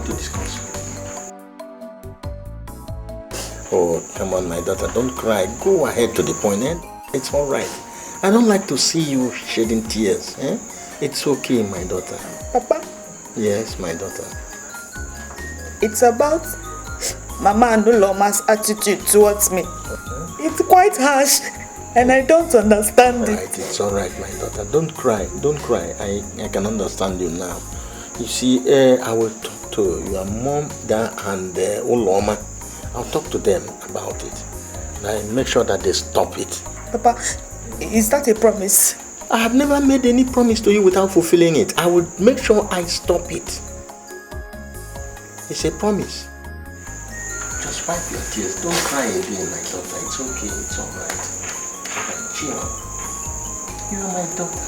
want to discuss? Oh, come on, my daughter, don't cry. Go ahead to the point, eh? It's all right. I don't like to see you shedding tears, eh? It's okay, my daughter. Papa? Yes, my daughter. It's about Mama Anuloma's attitude towards me. It's quite harsh, and I don't understand it. Right, it's all right, my daughter. Don't cry, don't cry. I can understand you now. You see, I will talk to your mom, dad, and Uloma. I'll talk to them about it. And I make sure that they stop it. Papa, is that a promise? I have never made any promise to you without fulfilling it. I will make sure I stop it. It's a promise. Just wipe your tears. Don't cry again, my daughter. It's okay. It's all right. Cheer up. You are my daughter.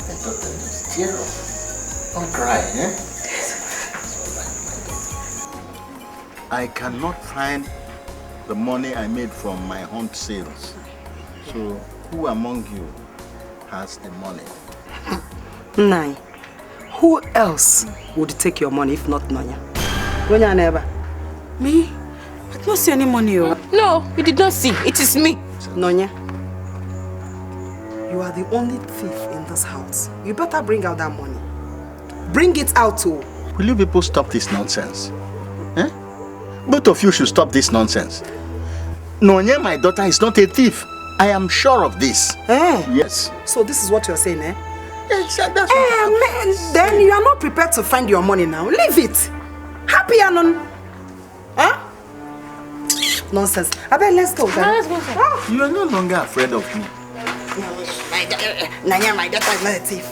My daughter, just cheer up. Don't cry, eh? I cannot find the money I made from my hunt sales. So, who among you has the money? Nai, who else would take your money if not Nonya? Nonya never. Me? I did not see any money. No, you did not see. It is me. Nonya, you are the only thief in this house. You better bring out that money. Bring it out too. Will you people stop this nonsense? Eh? Both of you should stop this nonsense. Nonya, my daughter, is not a thief. I am sure of this. Eh? Yes. So this is what you're saying, eh? Yes, that's what then you are not prepared to find your money now. Leave it. Happy Anon. Huh? Nonsense. I bet let's go then. Let's go. You are no longer afraid of me. Nanya, my daughter is not a thief.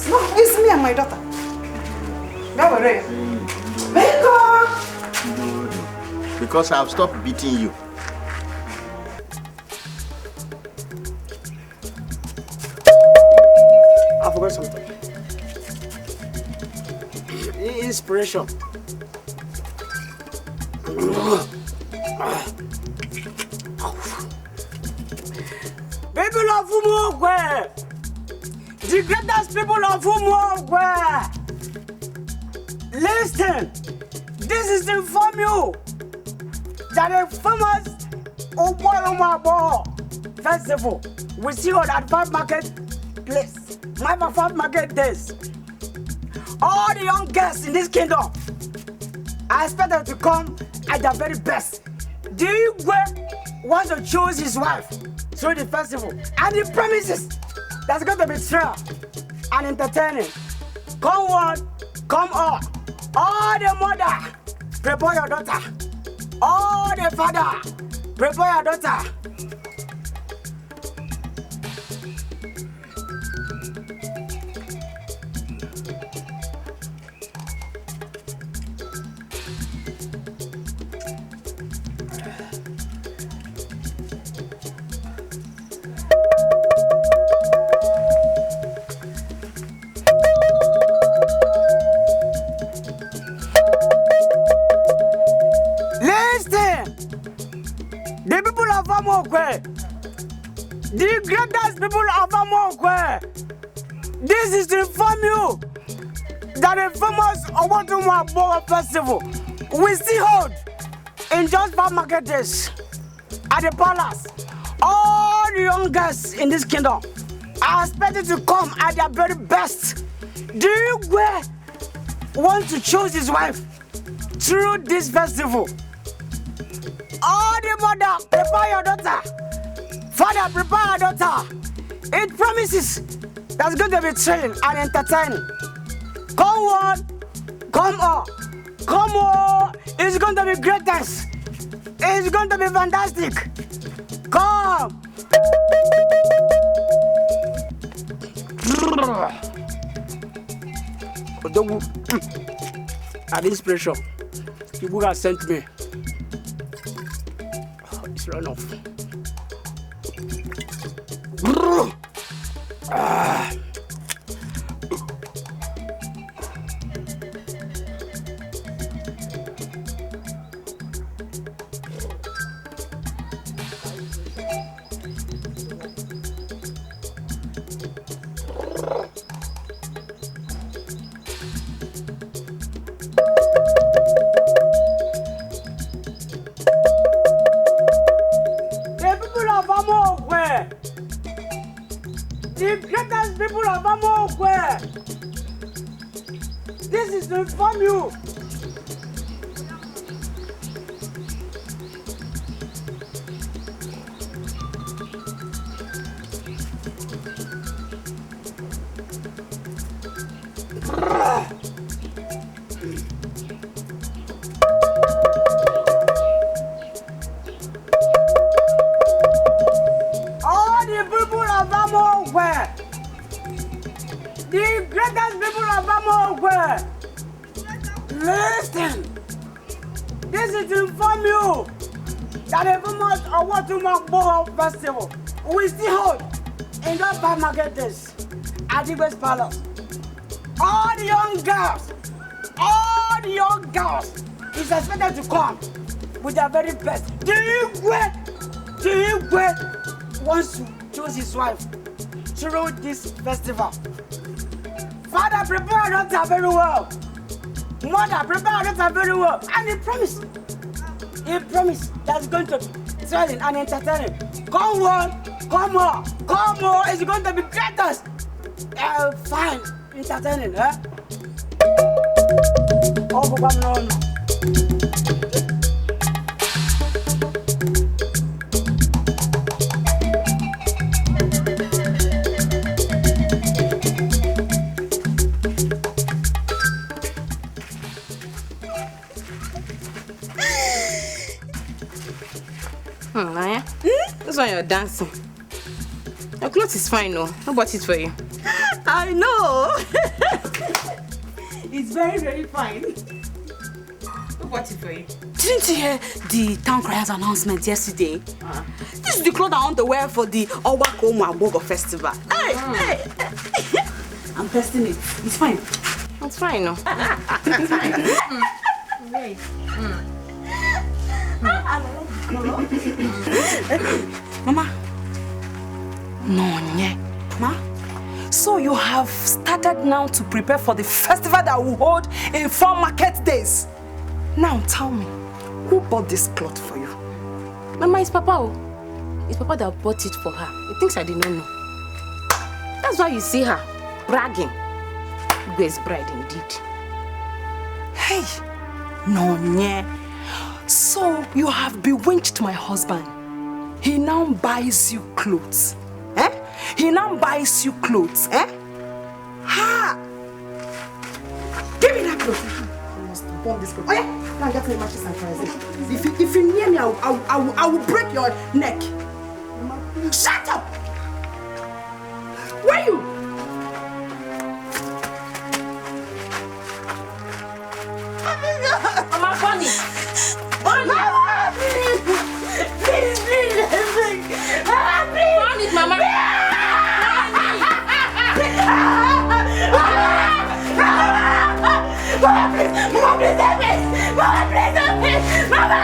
No, it's me and my daughter. Don't worry. Because I have stopped beating you. I forgot something. Inspiration. People of Umogwe, the greatest people of Umogwe, listen. This is to inform you that a famous Oboromabo festival will see on at Farm Market Place. My Farm Market Days. All the young guests in this kingdom, I expect them to come at their very best. The Igwe wants to choose his wife through the festival, and the promises that's going to be thrill and entertaining. Come on, come on. All the mother, prepare your daughter. All the father, prepare your daughter. The greatest people of Amokwe, this is to inform you that a famous Obotumabo festival will still hold in just 5 market days at the palace. All the young guests in this kingdom are expected to come at their very best. Do you want to choose his wife through this festival? All the mother, prepare your daughter. Father, prepare your daughter. It promises that's going to be thrilling and entertaining. Come on, come on, come on. It's going to be greatest. It's going to be fantastic. Come. At inspiration, people have sent me. It's run off. people of Ekeh, this is to inform you. All the people of Ekeh, the greatest people of Ekeh, listen. This is to inform you that the famous Owotumagbo Festival will still hold in the five market days at the West Palace. All the young girls is expected to come with their very best. Dikeh wants to choose his wife through this festival. Father, prepare our daughter very well. Mother, prepare our daughter very well. And he promised that it's going to be thrilling and entertaining. Come on, it's going to be greatest. Fine, entertaining, eh? Oh, no. Naya, this one you're dancing. Your clothes is fine, no? Who bought it for you? I know. It's very, very fine. Who bought it for you? Didn't you hear the town crier's announcement yesterday? This is the clothes I want to wear for the Owotumagbo Festival. Hey. I'm testing it. It's fine. It's fine, no? It's fine. Wait. Mama. No, Ma? So you have started now to prepare for the festival that will hold in 4 market days. Now tell me, who bought this cloth for you? Mama, it's Papa. It's Papa that bought it for her. He thinks I did not know. That's why you see her bragging. Igwe's bride indeed. Hey, Nonye. So you have bewitched my husband. He now buys you clothes. Eh? He now buys you clothes. Eh? Ha! Give me that clothes. I must burn this clothes. Oh yeah? Now get me matches and fries. If you near me, I will break your neck. Shut up! Where are you? Mama, Bonnie! Bonnie! Please. Mama, please. Bonnie, Mama! Mama, please help me! Mama, please help me! Mama!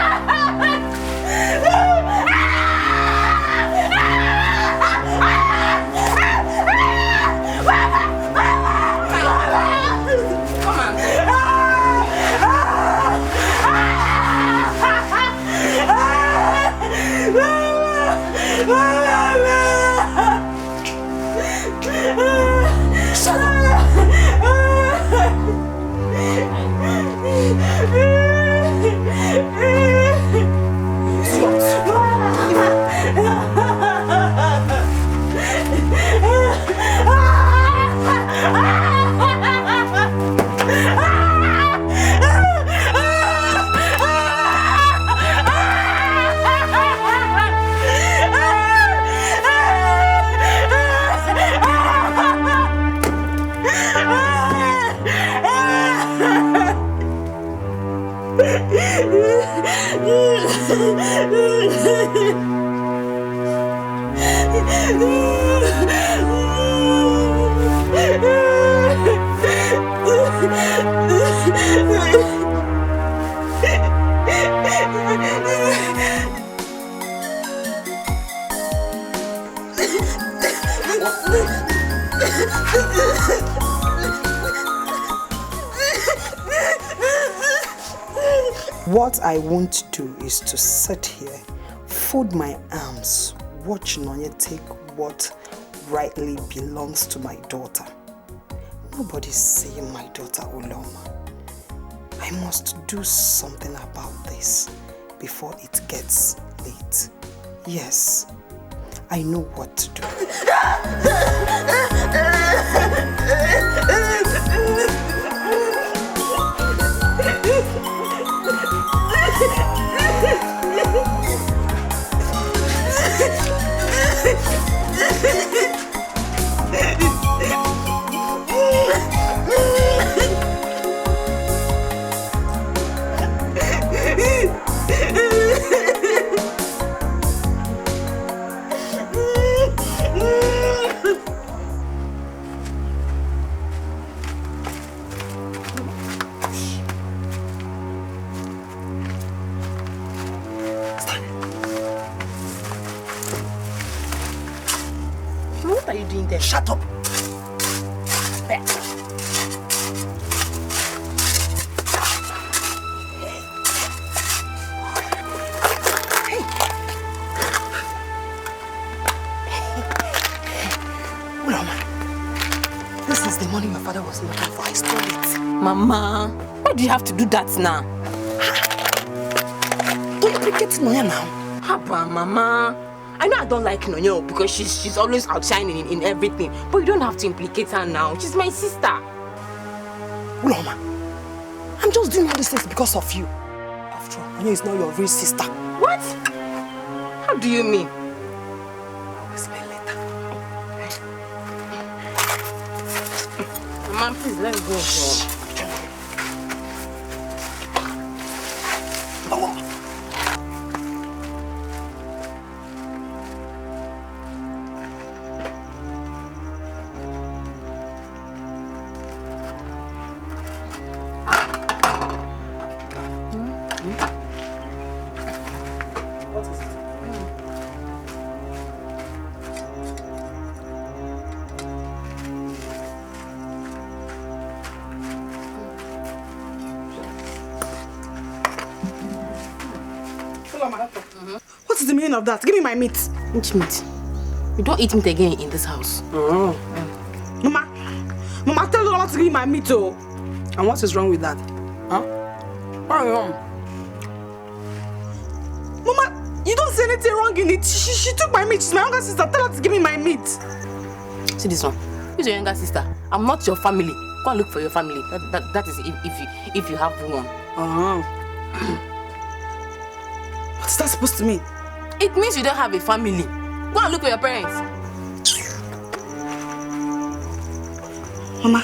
What I want to do is to sit here, fold my arms, watch Nonye take what rightly belongs to my daughter. Nobody's saying my daughter Uloma. I must do something about this before it gets late. Yes, I know what to do. What are you doing there? Shut up! This is the money my father was looking for. I stole it. Mama, why do you have to do that now? Don't implicate Nonya now. Haba, Mama. I know I don't like Nonyo because she's always outshining in everything. But you don't have to implicate her now. She's my sister. Uloma, I'm just doing all these things because of you. After all, Nonya is not your real sister. What? How do you mean? I'll explain later. Mama, please let go. What is the meaning of that? Give me my meat. Which meat? You don't eat meat again in this house. Mama, tell Uloma to give me my meat, oh. And what is wrong with that? Huh? What is wrong? Mama, you don't see anything wrong in it. She took my meat. She's my younger sister. Tell her to give me my meat. See this one. Who's your younger sister? I'm not your family. Go and look for your family. That is if you have one. What is that supposed to mean? It means you don't have a family. Go and look for your parents. Mama,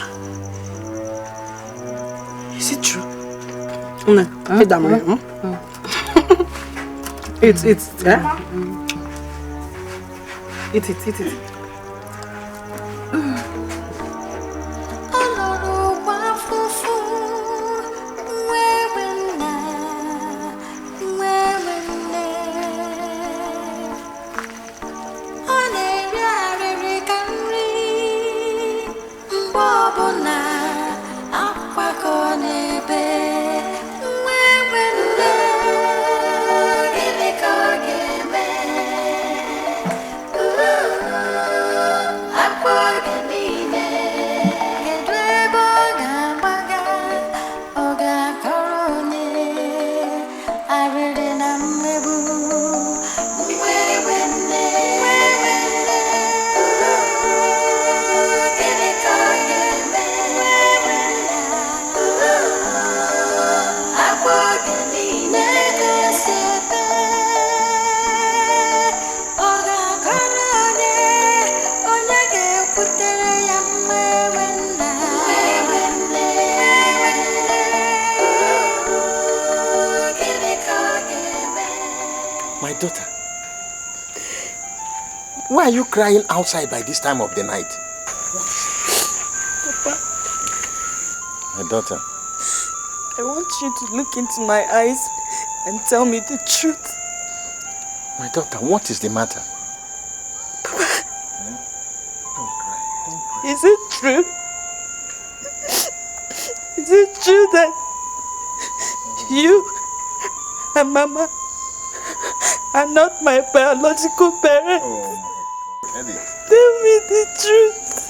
is it true? Eat that, Mama. Eat, yeah? Eat it. Daughter, why are you crying outside by this time of the night? Papa, my daughter, I want you to look into my eyes and tell me the truth. My daughter, what is the matter? Papa, don't cry. Is it true? Is it true that you and Mama are not my biological parents? Oh my God. Tell me the truth.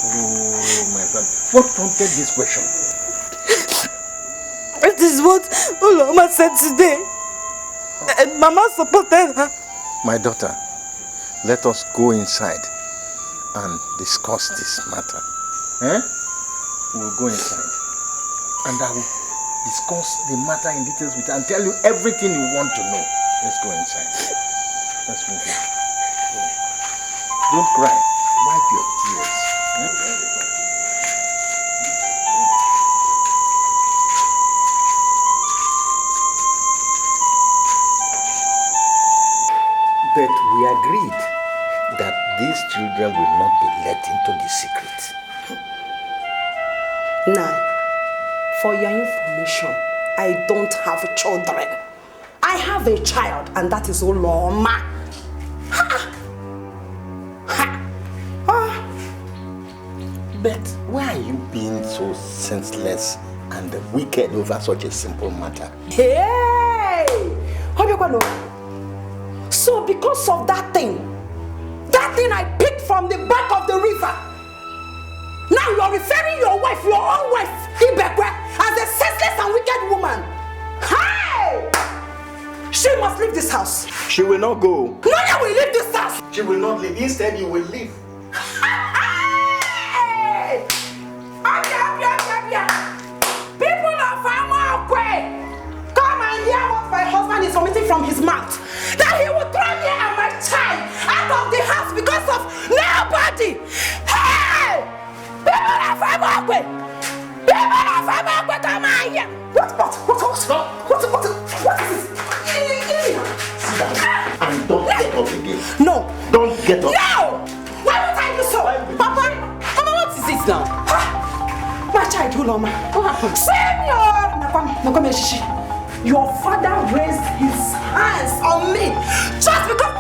Oh, my friend. What prompted this question? It is what Uloma said today. And Mama supported her. My daughter, let us go inside and discuss this matter. Eh? We'll go inside and I will discuss the matter in details with you and tell you everything you want to know. Let's go inside. Let's move in. Don't cry. Wipe your tears. But we agreed that these children will not be let into the secret. Now, for your information, I don't have children. I have a child, and that is Uloma. But why are you being so senseless and wicked over such a simple matter? Hey! So because of that thing I picked from the bank of the river, now you are referring your wife, your own wife, Ibekwe, as a senseless and wicked woman. Hey! She must leave this house. She will not go. Nanya will leave this house. She will not leave. Instead, you will leave. Hey! People of Ekeh, come and hear what my husband is omitting from his mouth. That he will throw me and my child out of the house because of nobody. Hey! People of Ekeh! People of Ekeh, come and hear. What is this? Sit down and don't get up again. No. Don't get up. No! Why would I do so? Papa, what is this now? My child, Uloma. What happened? Senor! Your father raised his hands on me just because.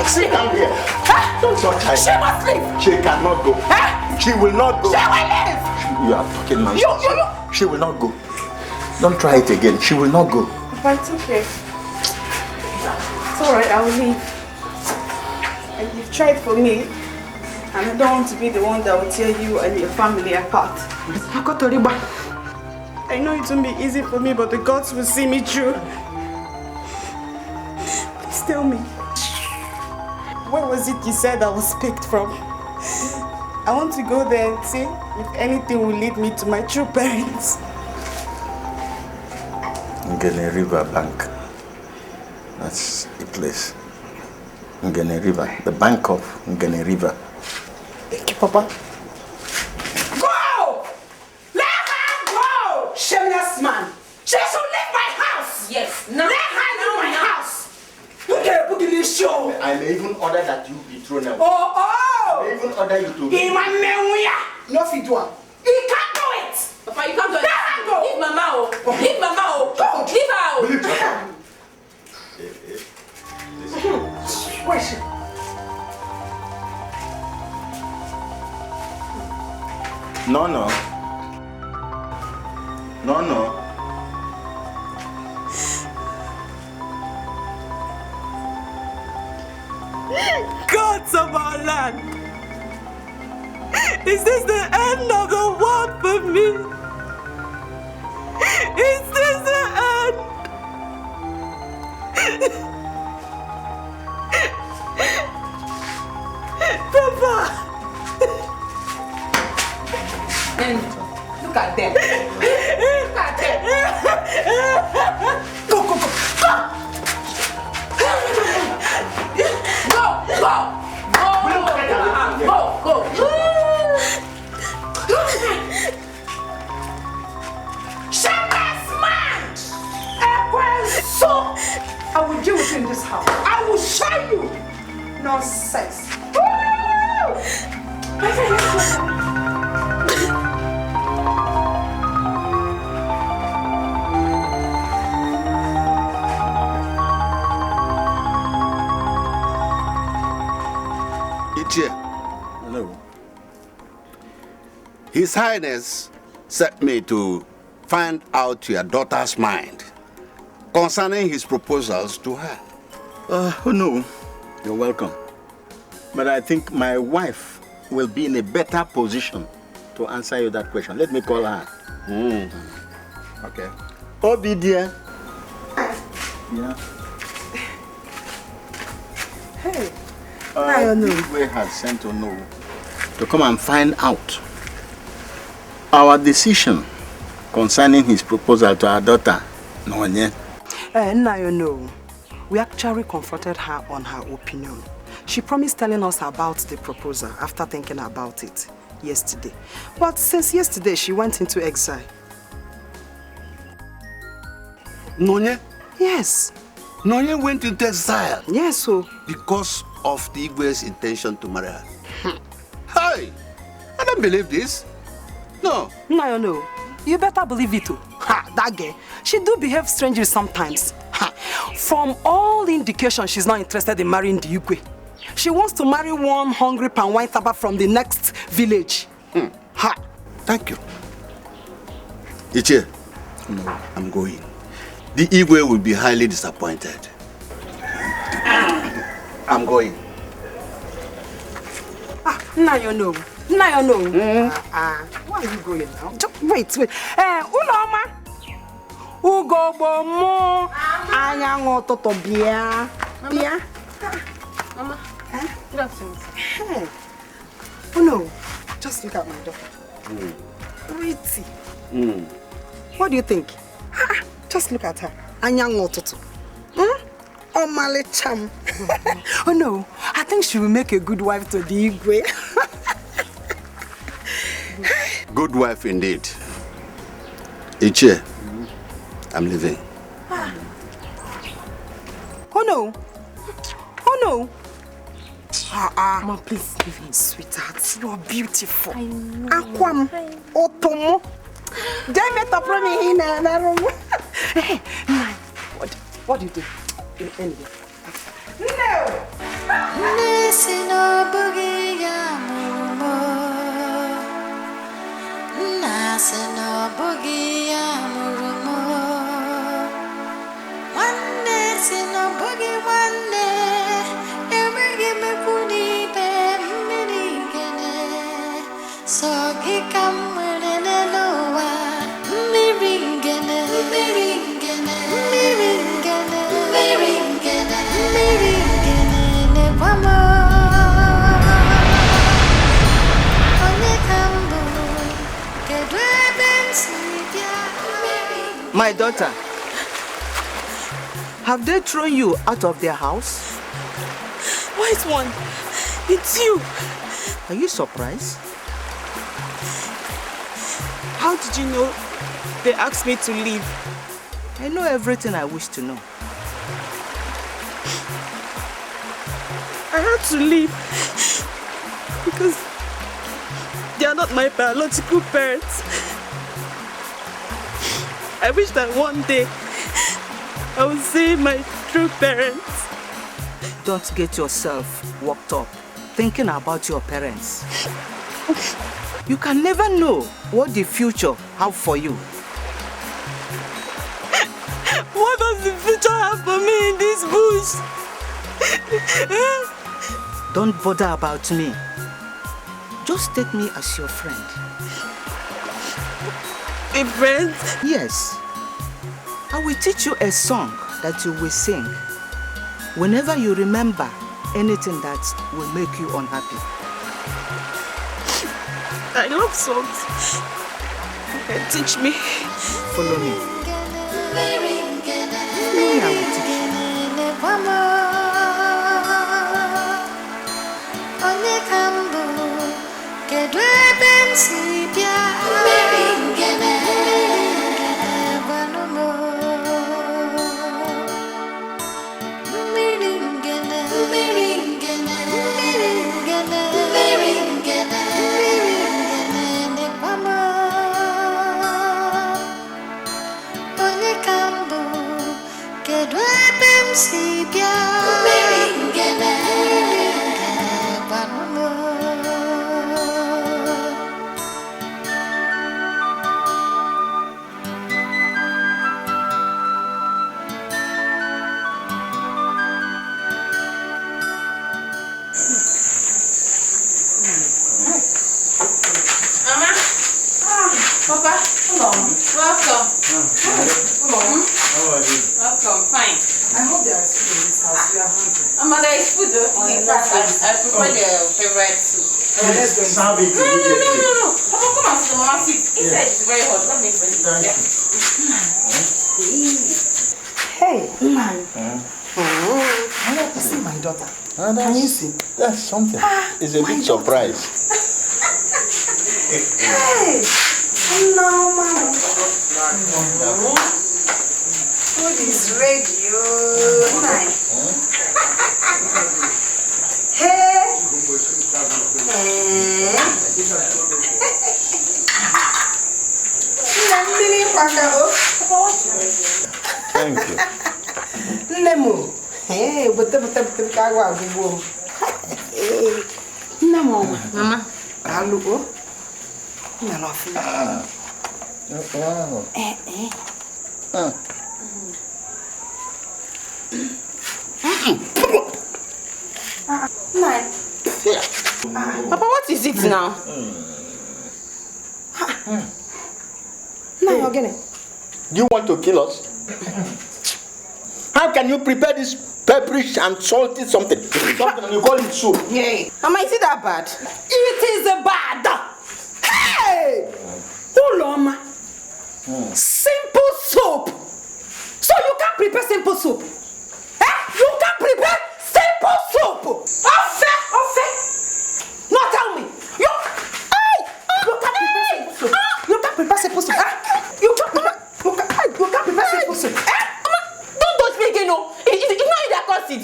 Sit down here. Don't touch her. She must leave. She cannot go. She will not go. She will leave. You are talking nonsense. She will not go. Don't try it again. She will not go. But it's okay. It's alright, I will leave. And you've tried for me. And I don't want to be the one that will tear you and your family apart. I know it won't be easy for me, but the gods will see me through. Please tell me. Where was it you said I was picked from? I want to go there and see if anything will lead me to my true parents. Ngene River Bank. That's the place. Ngene River. The bank of Ngene River. Thank you, Papa. Go! Let her go! Shameless man. She should leave my house. Yes. Let her leave my house. Okay, put in this show. I may even order that you be thrown out. Oh! I may even order you to be. In my memory. No fit one. He can't do it. Papa, you can't do it. Let her go. Leave Mama. Leave Mama. Go. Leave her. Leave her. Where is she? No. Gods of our land! Is this the end of the world for me? Is this the end? Papa! And look at them. Look at them. Go! Shameless man! So, I will deal with you in this house. I will show you. Nonsense. It's here. Hello. His Highness sent me to find out your daughter's mind concerning his proposals to her. Oh no, you're welcome. But I think my wife will be in a better position to answer you that question. Let me call her. Okay. Obi dear. Yeah. Hey. We have sent Ono to come and find out our decision concerning his proposal to our daughter, Nonye. Now you know, we actually confronted her on her opinion. She promised telling us about the proposal after thinking about it yesterday. But since yesterday, she went into exile. Nonye? Yes. Nonye went into exile? Yes, so. Because of the Igwe's intention to marry her. Hey! I don't believe this. No. No, no. You better believe it too. Ha, that girl. She do behave strangely sometimes. Ha. From all indications, she's not interested in marrying the Igwe. She wants to marry one hungry pan wine taba from the next village. Ha. Thank you. Iche, no, I'm going. The Igwe will be highly disappointed. I'm going. Now you know. Now you know. Where are you going now? Just wait. Uloma. Ugo bomo. Anyango toto bia. Bia. Mama. Good afternoon. Hey. Oh no. Just look at my daughter. Pretty. What do you think? Just look at her. Anyango toto. Oh, Male Cham. Oh no, I think she will make a good wife to the Igwe. Good wife indeed. Iche, I'm leaving. Oh no. Oh no. Mama, please leave me, sweetheart. You are beautiful. I know. Akwam. Otomo. Diameter from me in a room. Hey, what do you do? Anyway. No! Listen, oh, boogie, yamurumo. Listen, oh, boogie, yamurumo. One day, listen, oh, boogie, one day. Every give me puni, baby, gene. So, get come with a loa. Me ringene, me ringene, me ringene. My daughter, have they thrown you out of their house? White one, it's you. Are you surprised? How did you know they asked me to leave? I know everything I wish to know. I had to leave because they are not my biological parents. I wish that one day I would see my true parents. Don't get yourself worked up thinking about your parents. You can never know what the future have for you. What does the future have for me in this bush? Don't bother about me. Just take me as your friend. A friend? Yes. I will teach you a song that you will sing whenever you remember anything that will make you unhappy. I love songs. You can teach me. Follow me. I will teach you. Mama. Papa. Hello. Welcome. Hello. How are you? Welcome. Fine. I hope there is food in this house. We are hungry. Mama, there is food. In fact, I prepared your favorite soup. Let's go. Serve it No. immediately. Papa, come and sit. Mama, sit. Inside is very hot. Let me bring it. Thank Yeah. Hey, man. I want to see my daughter. Can you see? That's something. It's a big surprise. Hey! No, man. Food is ready. Oh, man. Hey! Thank you. Nemo. Hey, but the kawa go. Nemo. Mama. Hello. No. Wow. Papa, what is it now? No, you're getting. You want to kill us? How can you prepare this pepperish and salty something and you call it soup? Hey. Mama, is it that bad? It is a bad. Hey! Uloma. Simple soup. So you can't prepare simple soup. You can't prepare simple soup. Ofe. No, tell me. You can't prepare simple soup. You can't prepare simple soup. Don't touch me again, no. It's not in that closet.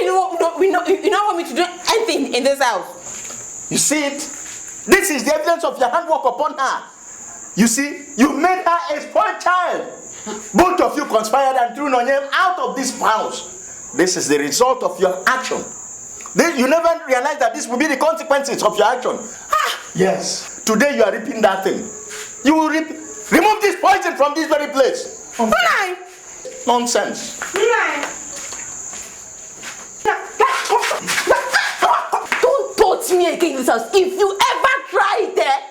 You don't want me to do anything in this house. You see it? This is the evidence of your handwork upon her. You see, you made her a spoiled child. Both of you conspired and threw Nonye out of this house. This is the result of your action. You never realized that this will be the consequences of your action. Yes. Today you are reaping that thing. You will remove this poison from this very place. Nonsense. Don't touch me again in this house. If you ever try it there.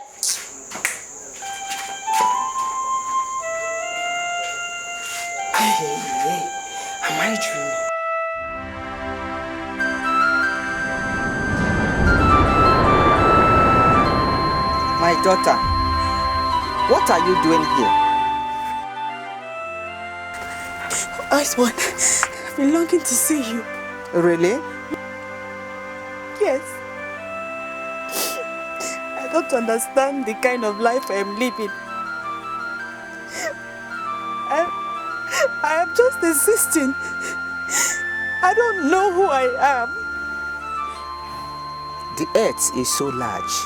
Hey, am I dreaming? My daughter, what are you doing here? Iceborn, I've been longing to see you. Really? Yes. I don't understand the kind of life I am living. I am just existing. I don't know who I am. The earth is so large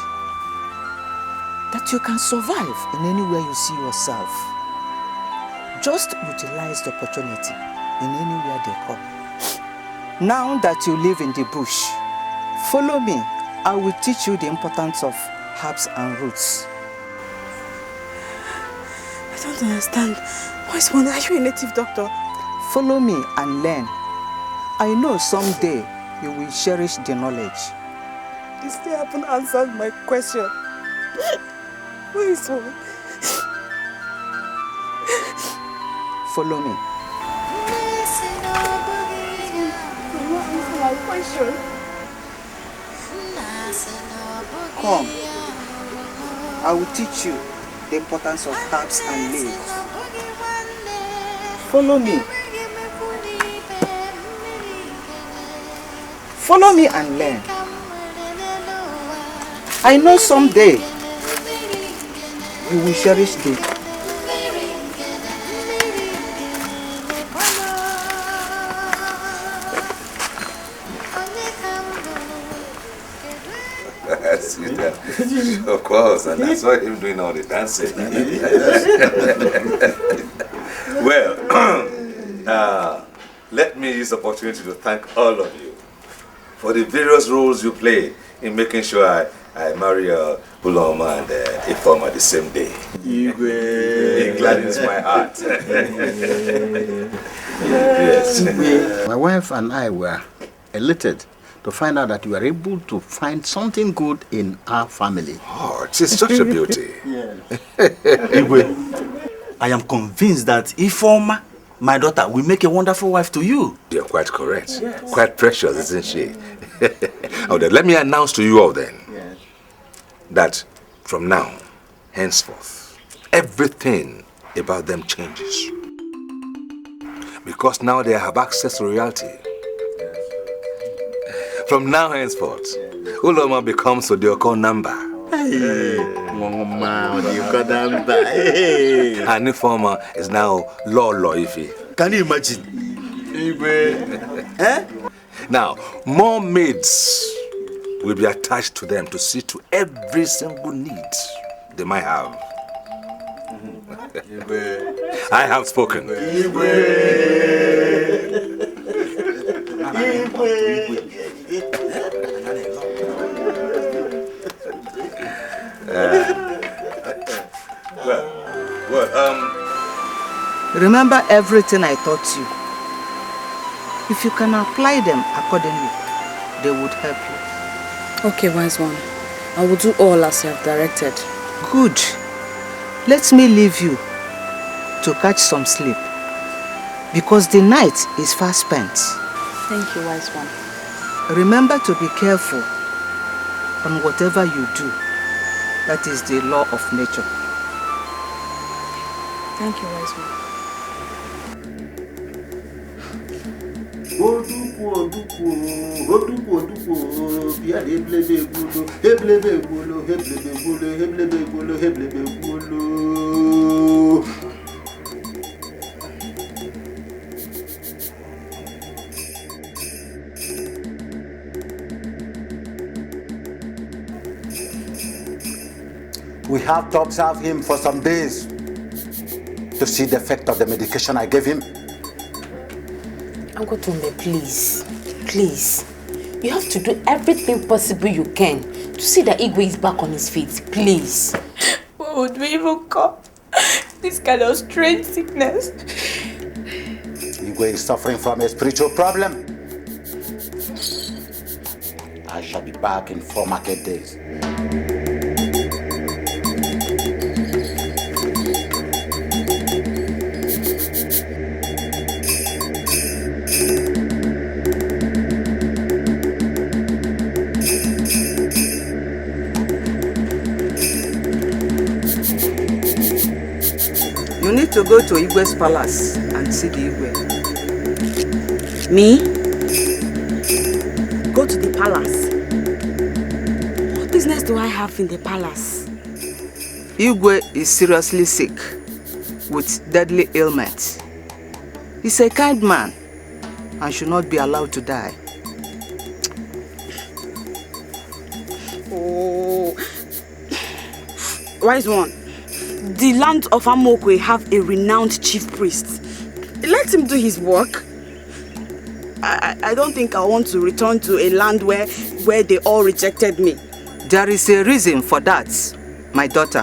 that you can survive in anywhere you see yourself. Just utilize the opportunity in anywhere they come. Now that you live in the bush, follow me. I will teach you the importance of herbs and roots. I don't understand. Iceborn, are you a native doctor? Follow me and learn. I know someday you will cherish the knowledge. You still haven't answered my question. Iceborn. Follow me. My question. Come. I will teach you the importance of herbs and leaves. Follow me. Follow me and learn. I know someday you will cherish the Of course, and I saw him doing all the dancing. Well, let me use the opportunity to thank all of you for the various roles you played in making sure I marry Uloma and Ifeoma the same day. It gladdens my heart. Yes. My wife and I were elated to find out that you are able to find something good in our family. Oh, it's such a beauty. Igwe, I am convinced that Ifeoma, my daughter, will make a wonderful wife to you. You're quite correct. Yes. Quite precious, isn't she? Oh, then let me announce to you all then that from now, henceforth, everything about them changes. Because now they have access to royalty. From now henceforth, Uloma becomes Odioko number. Hey, Mama, Odioko number. Hey. And Ifeoma is now Lolo Ife. Can you imagine? Eh? Now, more maids will be attached to them to see to every single need they might have. I have spoken. Remember everything I taught you. If you can apply them accordingly, they would help you. Okay, wise one. I will do all as you have directed. Good. Let me leave you to catch some sleep, because the night is fast spent. Thank you, wise one. Remember to be careful on whatever you do. That is the law of nature. Thank you, wise one. We have to observe him for some days to see the effect of the medication I gave him. Uncle Tumbe, please. Please. You have to do everything possible you can to see that Igwe is back on his feet. Please. Where would we even come? This kind of strange sickness. Igwe is suffering from a spiritual problem. I shall be back in 4 market days. You need to go to Igwe's palace and see the Igwe. Me? Go to the palace? What business do I have in the palace? Igwe is seriously sick with deadly ailment. He's a kind man and should not be allowed to die. Oh, wise one. The land of Amokwe have a renowned chief priest. Let him do his work. I don't think I want to return to a land where they all rejected me. There is a reason for that, my daughter.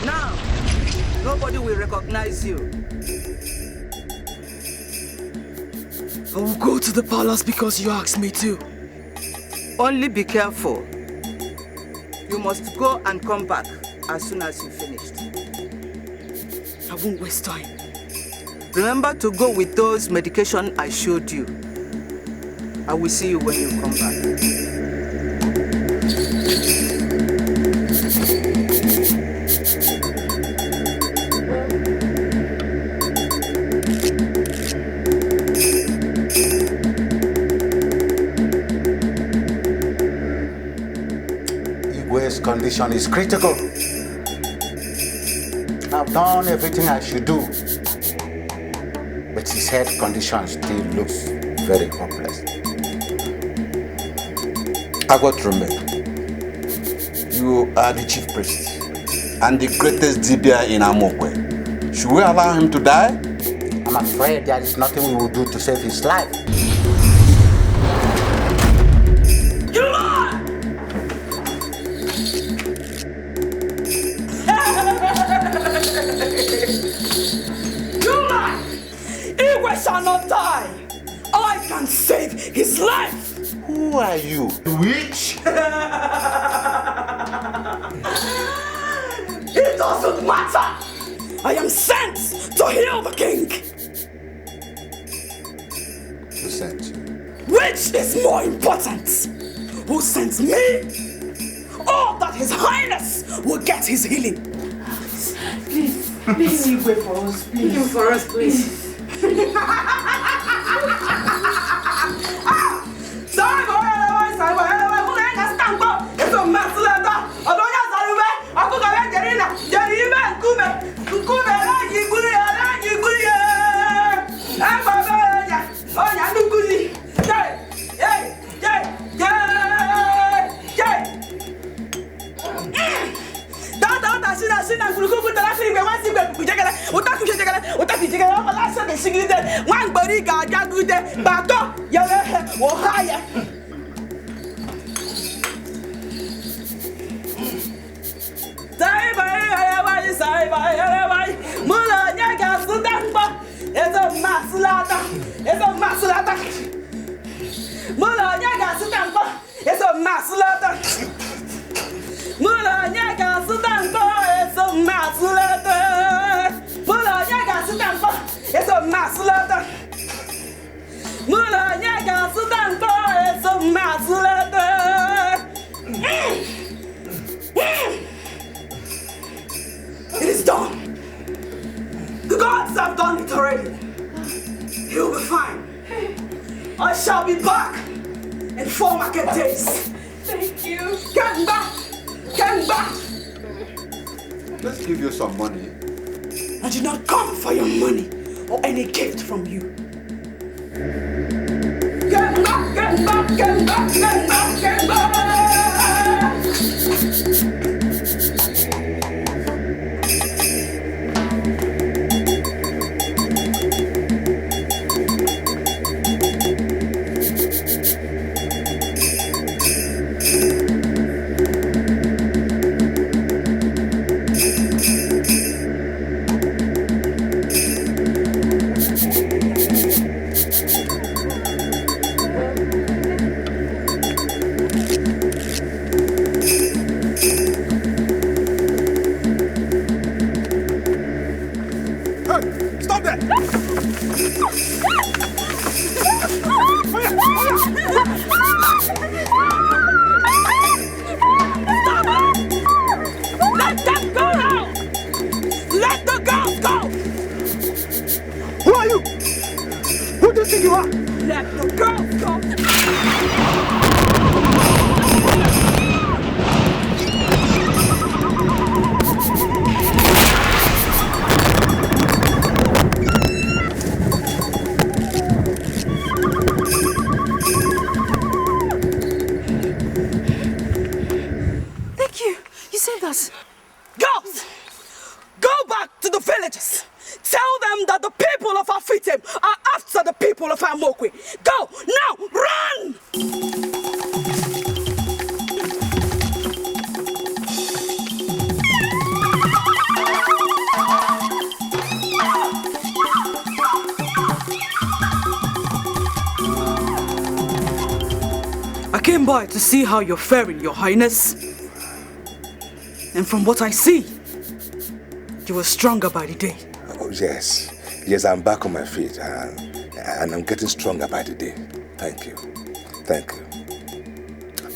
Now, nobody will recognize you. I will go to the palace because you asked me to. Only be careful. You must go and come back as soon as you finished. I won't waste time. Remember to go with those medication I showed you. I will see you when you come back. Igwe's condition is critical. I've done everything I should do, but his health condition still looks very hopeless. Agwatrumbe, you are the chief priest and the greatest Dibia in Amokwe. Should we allow him to die? I'm afraid there is nothing we will do to save his life. boy shall not die. I can save his life. Who are you? Witch? It doesn't matter. I am sent to heal the king. Who sent you? Which is more important? Who sent me? Or that His Highness will get his healing? Please wait for us, please. Leave for us, please. It is done. The gods have done it already. He'll be fine. I shall be back in 4 market days. Thank you. Get back! Get back! Let's give you some money. I did not come for your money or any gift from you. Get back! Get back! Get back! Get back! Get back! To see how you're faring, Your Highness. And from what I see, you are stronger by the day. Oh, yes. Yes, I'm back on my feet and I'm getting stronger by the day. Thank you. Thank you.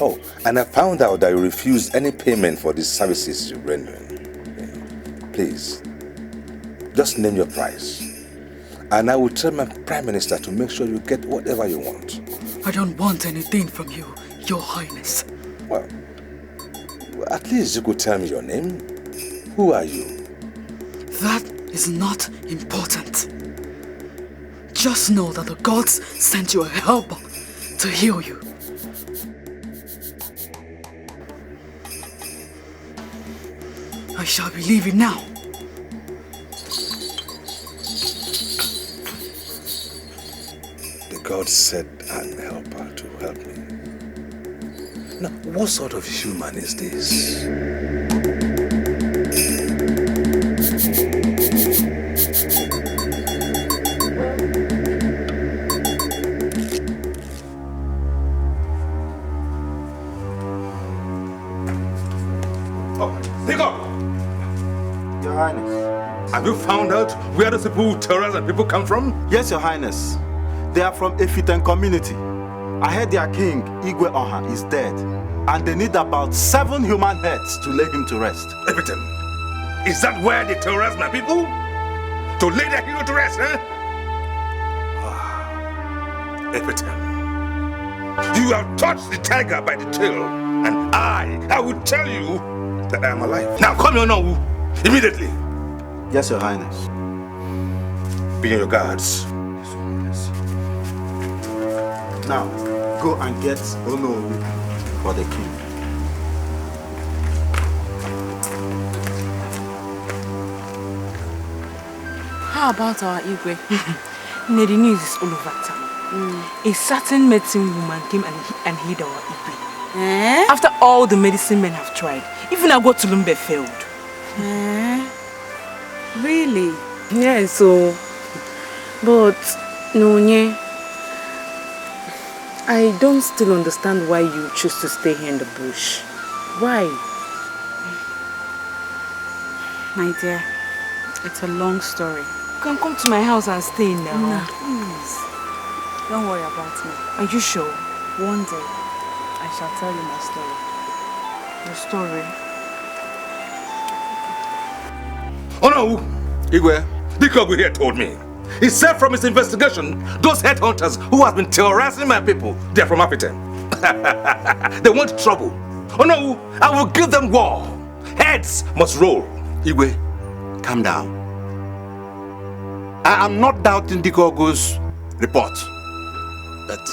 Oh, and I found out that you refused any payment for the services you're rendering. Please, just name your price. And I will tell my Prime Minister to make sure you get whatever you want. I don't want anything from you, Your Highness. Well, at least you could tell me your name. Who are you? That is not important. Just know that the gods sent you a helper to heal you. I shall be leaving now. The gods sent an helper to help me. Now, what sort of human is this? found out where those people who terrorize and people come from? Yes, Your Highness. They are from Efiten community. I heard their king, Igwe Oha, is dead. And they need about 7 human heads to lay him to rest. Efiten? Is that where they terrorize my people? To lay their hero to rest, eh? Efiten, you have touched the tiger by the tail, and I will tell you that I am alive. Now come here now, immediately. Yes, Your Highness. Be on your guards. Now, go and get Ono for the king. How about our Igwe? The news is all over town. A certain medicine woman came and hid our Igwe. After all the medicine men have tried, even our Tulumbe failed. Really? Yeah, so... But, Nonye, I don't still understand why you choose to stay here in the bush. Why? My dear, it's a long story. You can come to my house and stay now. No, please. Don't worry about me. Are you sure? One day, I shall tell you my story. Your story? Oh no! Igwe, Dikeh here told me. He said from his investigation, those headhunters who have been terrorizing my people, they're from Africa. They want trouble. Oh no, I will give them war. Heads must roll. Igwe, calm down. I am not doubting Dikeh's report, but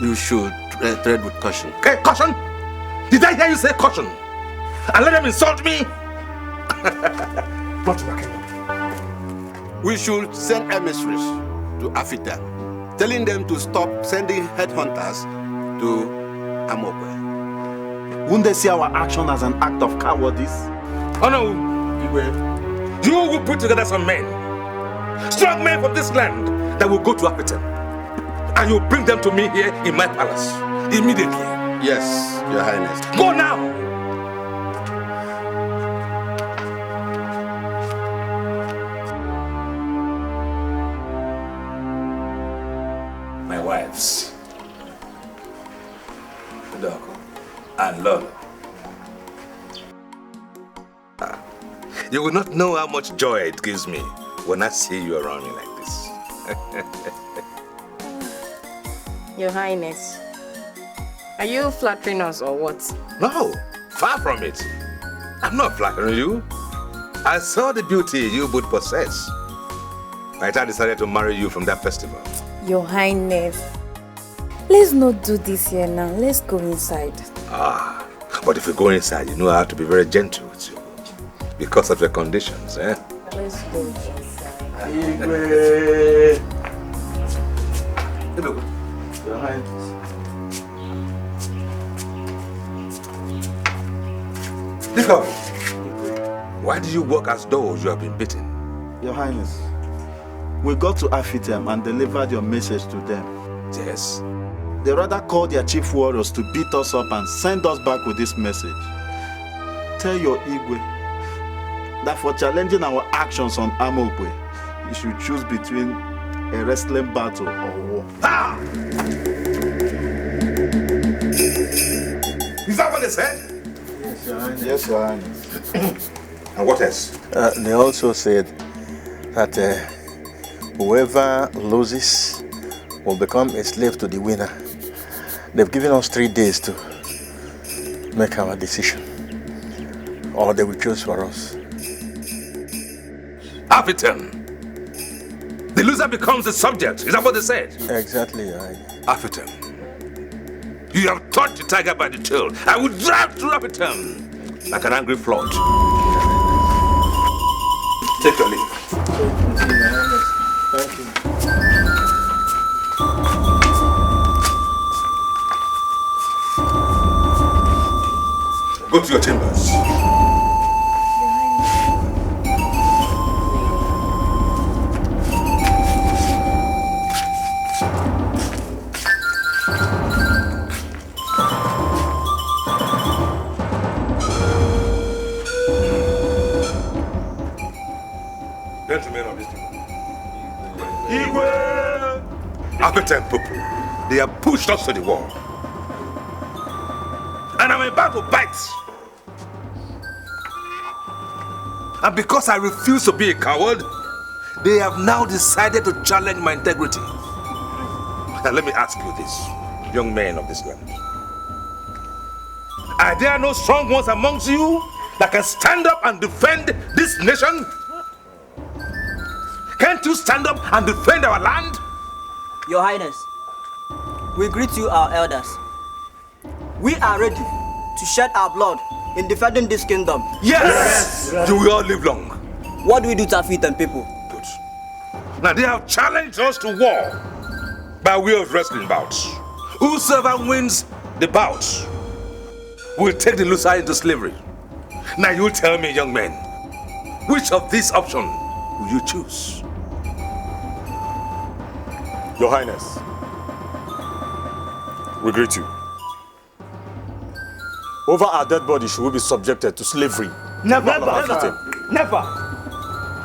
you should tread with caution. Okay, caution? Did I hear you say caution? And let them insult me? Not working. We should send emissaries to Africa, telling them to stop sending headhunters to Amokwe. Won't they see our action as an act of cowardice? Oh no, you will put together some men, strong men from this land, that will go to Africa. And you bring them to me here in my palace, immediately. Yes, Your Highness. Go now! My wives, Doko and Lolo. You will not know how much joy it gives me when I see you around me like this. Your Highness, are you flattering us or what? No, far from it. I'm not flattering you. I saw the beauty you both possess. I decided to marry you from that festival. Your Highness, let's not do this here now. Let's go inside. But if you go inside, you know I have to be very gentle with you. Because of the conditions, eh? Let's go inside. Your Highness. Dikeh, why do you walk as though you have been beaten? Your Highness, we got to Afitem and delivered your message to them. Yes? They rather called their chief warriors to beat us up and send us back with this message. Tell your Igwe that for challenging our actions on Amokwe, you should choose between a wrestling battle or war. Ah! Is that what they said? Yes, Your Highness. Yes, Your Highness. And what else? They also said that whoever loses will become a slave to the winner. They've given us 3 days to make our decision, or they will choose for us. Afitem. The loser becomes the subject. Is that what they said? Exactly, Your Highness. Afitem. You have touched the tiger by the tail. I will drive through Afitem like an angry flood. Take your leave. Thank you. Go to your chambers. Appetite people, they have pushed us to the wall. And I'm about to bite. And because I refuse to be a coward, they have now decided to challenge my integrity. Now let me ask you this, young men of this land. Are there no strong ones amongst you that can stand up and defend this nation? Can't you stand up and defend our land? Your Highness, we greet you, our elders. We are ready to shed our blood in defending this kingdom. Yes! You will all live long. What do we do to Afitan people? Good. Now they have challenged us to war by way of wrestling bouts. Whosoever wins the bouts will take the loser into slavery. Now you tell me, young men, which of these options will you choose? Your Highness, we greet you. Over our dead body should we be subjected to slavery? Never.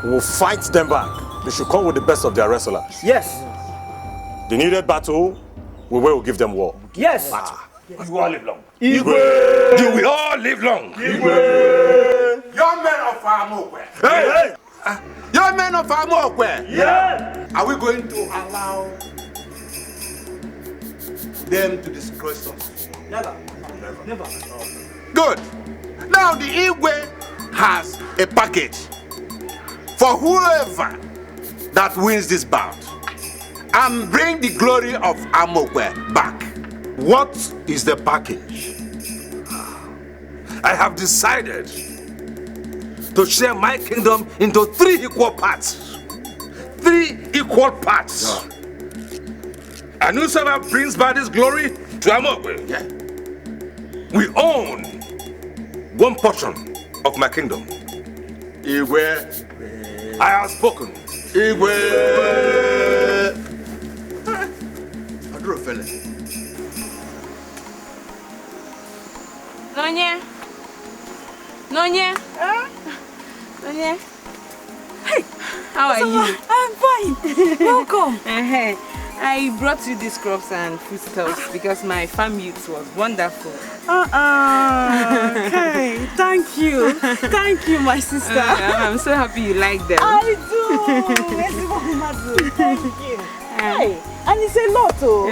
We will fight them back. They should come with the best of their wrestlers. Yes. The needed battle, we will give them war. Yes. You will all live long. Igwe. You will all live long. Young men of Amokwe. Hey! Young men of Amokwe. Yeah! Are we going to allow them to disgrace us? Never. Good. Now the Igwe has a package for whoever that wins this bout and bring the glory of Amokwe back. What is the package? I have decided to share my kingdom into 3 equal parts. 3 equal parts. Yeah. And whosoever brings back this glory to Amokwe, we own 1 portion of my kingdom. Igwe. I have spoken. Igwe. I drew a fella. Nonye. Nonye. Hey, how are you? I'm fine. Welcome. I brought you these crops and foodstuffs because my farm youth was wonderful. Okay, thank you. Thank you, my sister. I'm so happy you like them. I do. Thank you. Hey, and it's a lot, oh.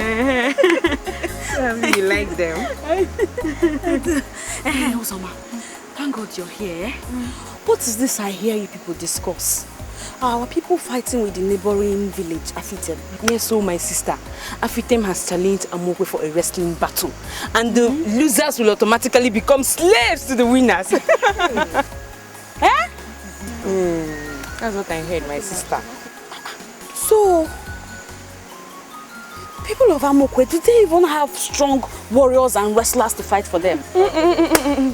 So happy you like them. Osama, thank God you're here. What is this I hear you people discuss? Our people fighting with the neighboring village, Afitem. Yes, so my sister, Afitem has challenged Amokwe for a wrestling battle. And the losers will automatically become slaves to the winners. That's what I heard, my sister. So, people of Amokwe, did they even have strong warriors and wrestlers to fight for them?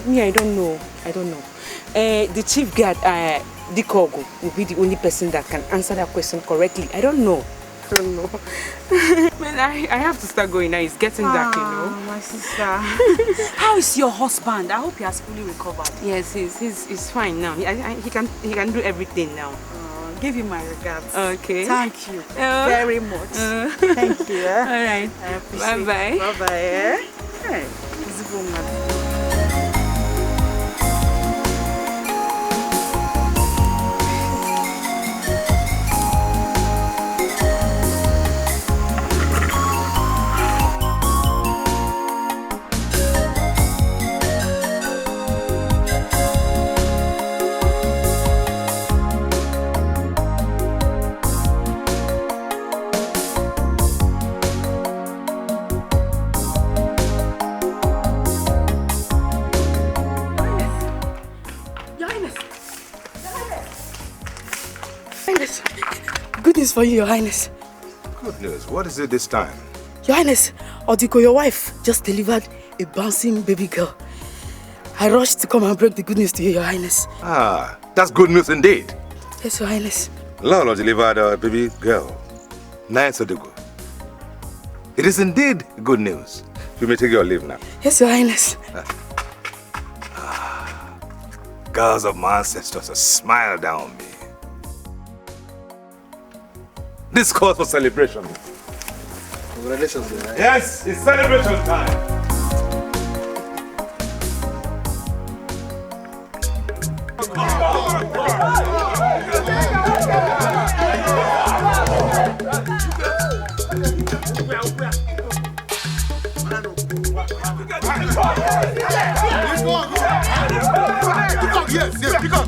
Me, I don't know. The chief guard, Dikeh, will be the only person that can answer that question correctly. I don't know. Man, I have to start going now. It's getting dark, you know. My sister. How is your husband? I hope he has fully recovered. Yes, he's fine now. He can do everything now. Give you my regards. Okay. Thank you very much. Thank you. All right. I appreciate Bye-bye. Bye-bye. Hey, it's a good man. Good news for you, Your Highness. Good news. What is it this time? Your Highness, Odiko, your wife, just delivered a bouncing baby girl. I rushed to come and break the good news to you, Your Highness. Ah, that's good news indeed. Yes, Your Highness. Lolo delivered a baby girl 9 ago. It is indeed good news. You may take your leave now. Yes, Your Highness. Girls of my ancestors have smiled down on me. This calls for celebration. Congratulations. Yes, it's celebration time. Yes, pick up.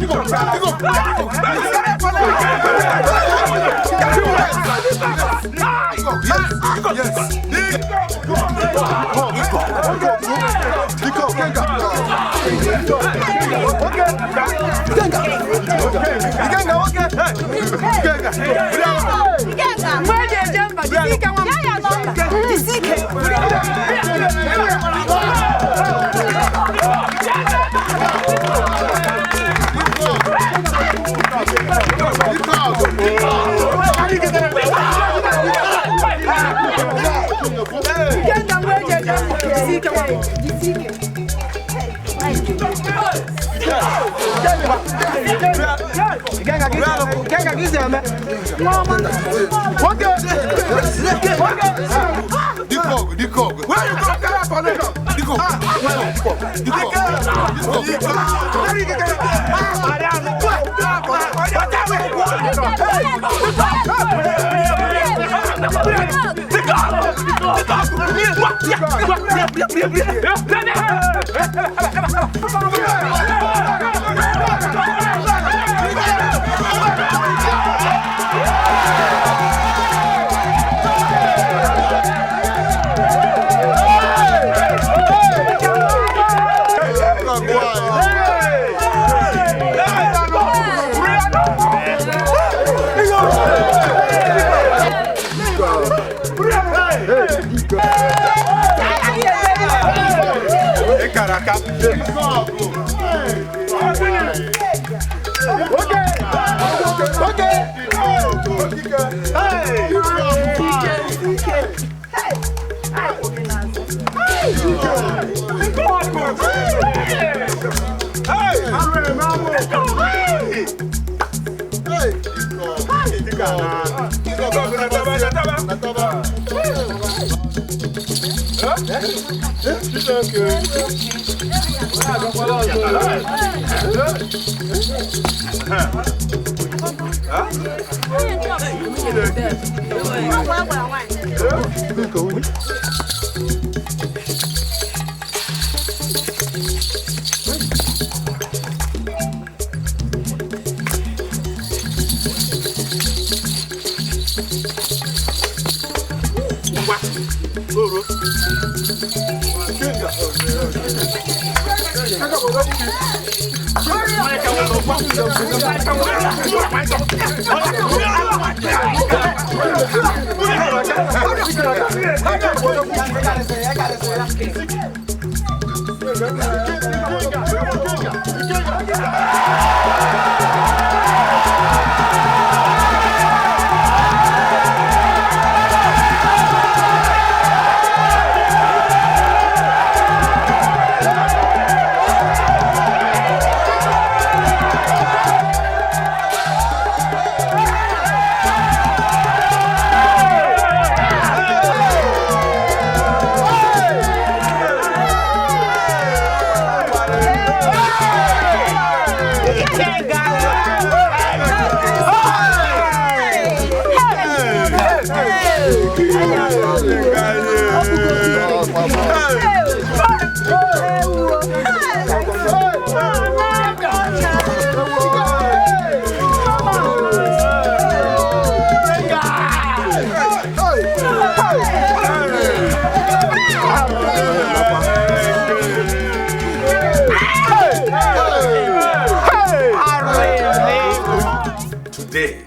Today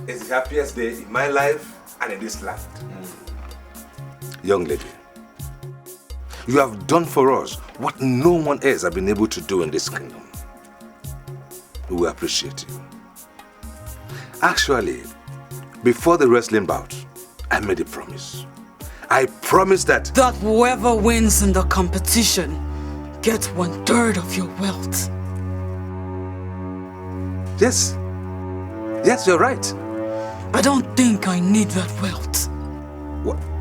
is the happiest day in my life and in this land. Young lady, you have done for us what no one else has been able to do in this kingdom. We appreciate you. Actually, before the wrestling bout, I made a promise. I promised that whoever wins in the competition gets 1/3 of your wealth. Yes, you're right. I don't think I need that wealth.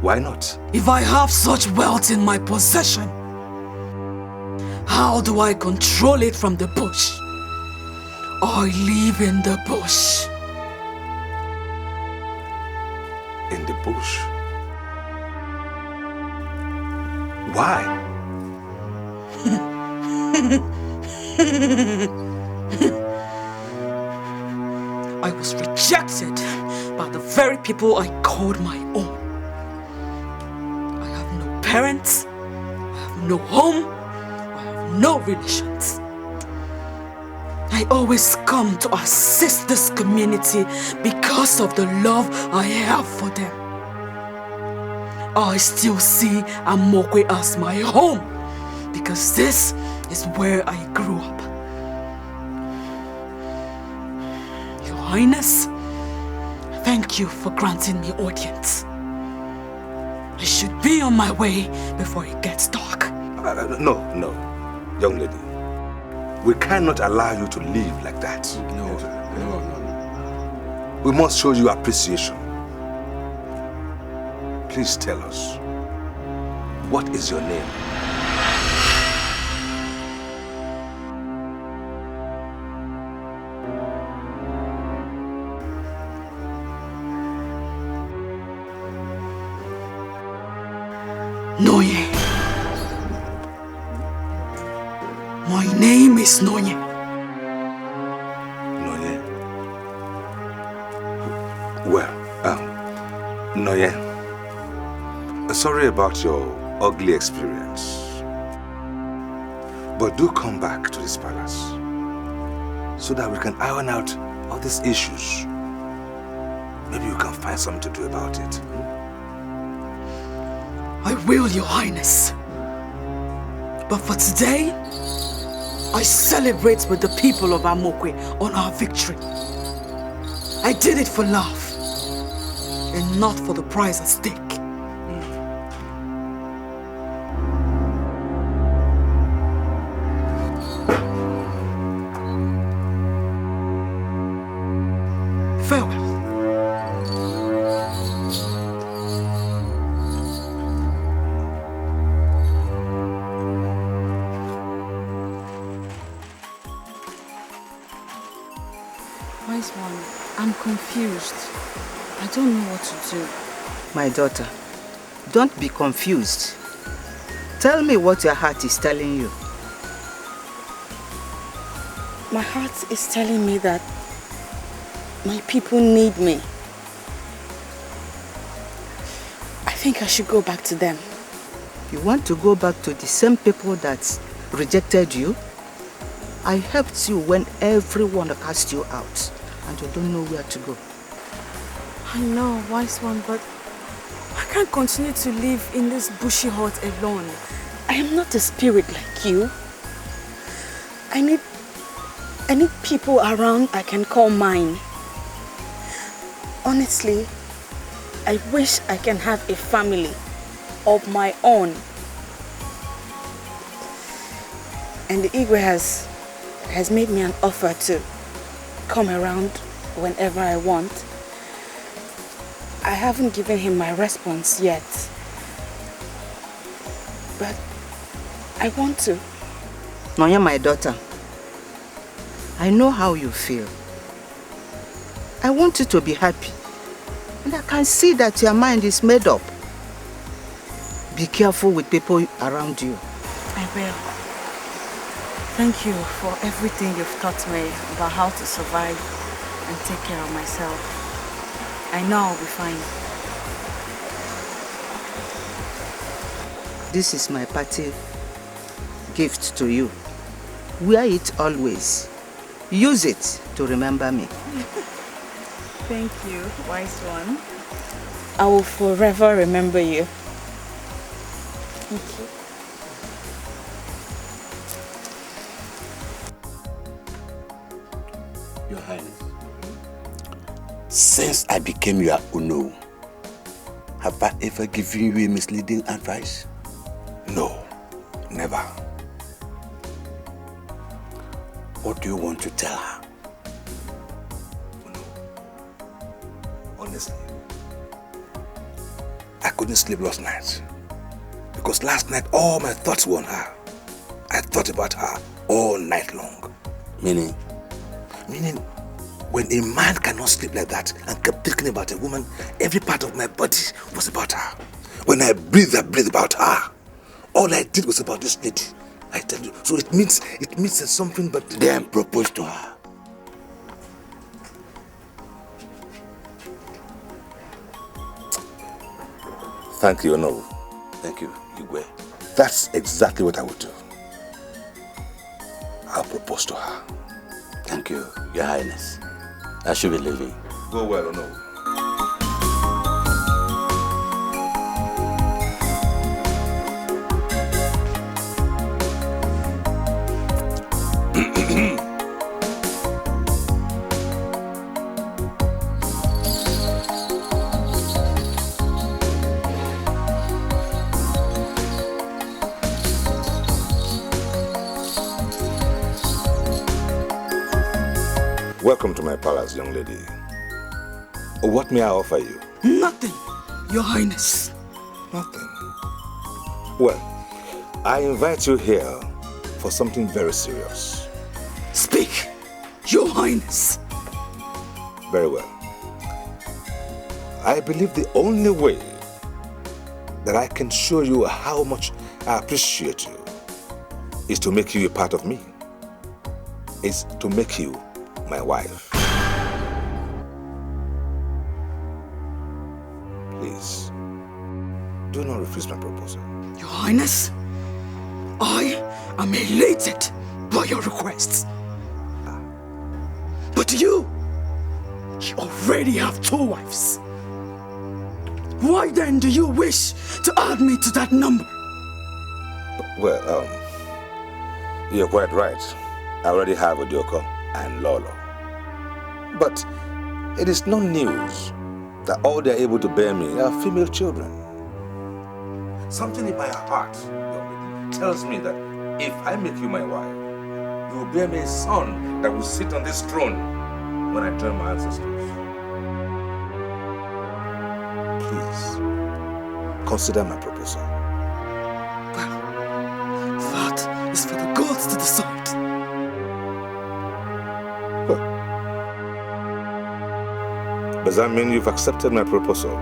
Why not? If I have such wealth in my possession, how do I control it from the bush? I live in the bush. In the bush? Why? I was rejected by the very people I called my own. I have no parents, I have no home, I have no relations. I always come to assist this community because of the love I have for them. I still see Amokwe as my home because this is where I grew up. Your Highness, thank you for granting me audience. I should be on my way before it gets dark. No, young lady. We cannot allow you to live like that. No. We must show you appreciation. Please tell us, what is your name? Noye. My name is Noye. Noye. Well, Noye. Sorry about your ugly experience. But do come back to this palace so that we can iron out all these issues. Maybe you can find something to do about it. I will, Your Highness. But for today, I celebrate with the people of Amokwe on our victory. I did it for love and not for the prize at stake. Farewell. Wise one, I'm confused. I don't know what to do. My daughter, don't be confused. Tell me what your heart is telling you. My heart is telling me that my people need me. I think I should go back to them. You want to go back to the same people that rejected you? I helped you when everyone cast you out and you don't know where to go. I know, wise one, but I can't continue to live in this bushy hut alone. I am not a spirit like you. I need people around I can call mine. Honestly, I wish I can have a family of my own. And the Igwe has made me an offer to come around whenever I want. I haven't given him my response yet, but I want to. Nonya, my daughter, I know how you feel. I want you to be happy. And I can see that your mind is made up. Be careful with people around you. I will. Thank you for everything you've taught me about how to survive and take care of myself. I know I'll be fine. This is my party gift to you. Wear it always. Use it to remember me. Thank you, wise one. I will forever remember you. Thank you. Your Highness, since I became your Uno, have I ever given you a misleading advice? No, never. What do you want to tell her? couldn't sleep last night. Because last night, all my thoughts were on her. I thought about her all night long. Meaning, when a man cannot sleep like that and kept thinking about a woman, every part of my body was about her. When I breathed about her. All I did was about this lady. I tell you. So it means there's something, but then propose to her. Thank you, no. Thank you, Igwe. That's exactly what I would do. I'll propose to her. Thank you, Your Highness. I should be leaving. Go well, no. Welcome to my palace, young lady. What may I offer you? Nothing, Your Highness. Nothing. Well, I invite you here for something very serious. Speak, Your Highness. Very well. I believe the only way that I can show you how much I appreciate you is to make you a part of me. Is to make you my wife. Please, do not refuse my proposal. Your Highness, I am elated by your requests. But you already have 2 wives. Why then do you wish to add me to that number? Well, you're quite right. I already have Odioko and Lolo. But it is no news that all they are able to bear me are female children. Something in my heart tells me that if I make you my wife, you will bear me a son that will sit on this throne when I join my ancestors. Please, consider my proposal. That is for the gods to decide. Does that mean you've accepted my proposal?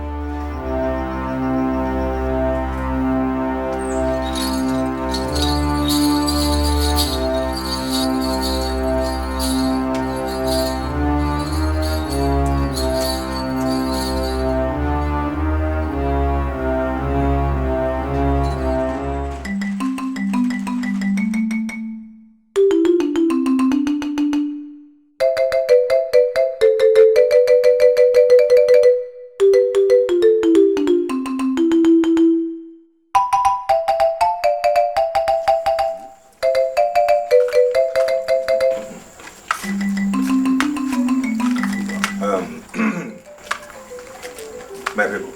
My people,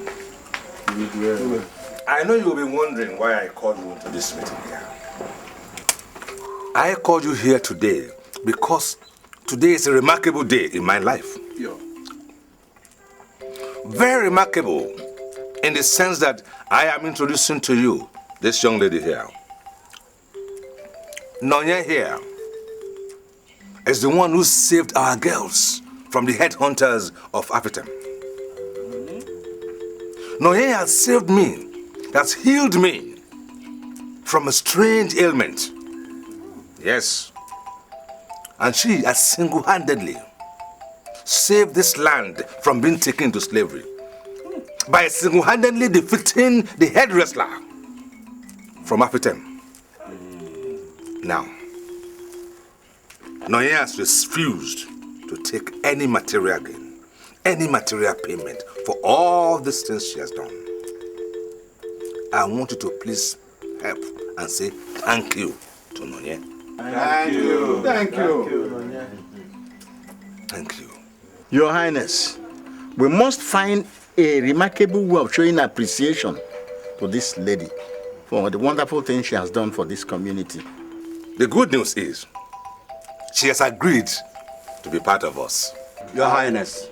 I know you'll be wondering why I called you into this meeting here. I called you here today because today is a remarkable day in my life. Yeah. Very remarkable in the sense that I am introducing to you this young lady here. Nonye here is the one who saved our girls from the headhunters of Africa. Nonye has saved me, has healed me from a strange ailment. Yes. And she has single-handedly saved this land from being taken into slavery by single-handedly defeating the head wrestler from Africa. Now, Nonye has refused to take any material gain, any material payment for all these things she has done. I want you to please help and say thank you to Nonye. Thank you. Thank you. Thank you. Your Highness, we must find a remarkable way of showing appreciation to this lady for the wonderful thing she has done for this community. The good news is, she has agreed to be part of us. Your Highness,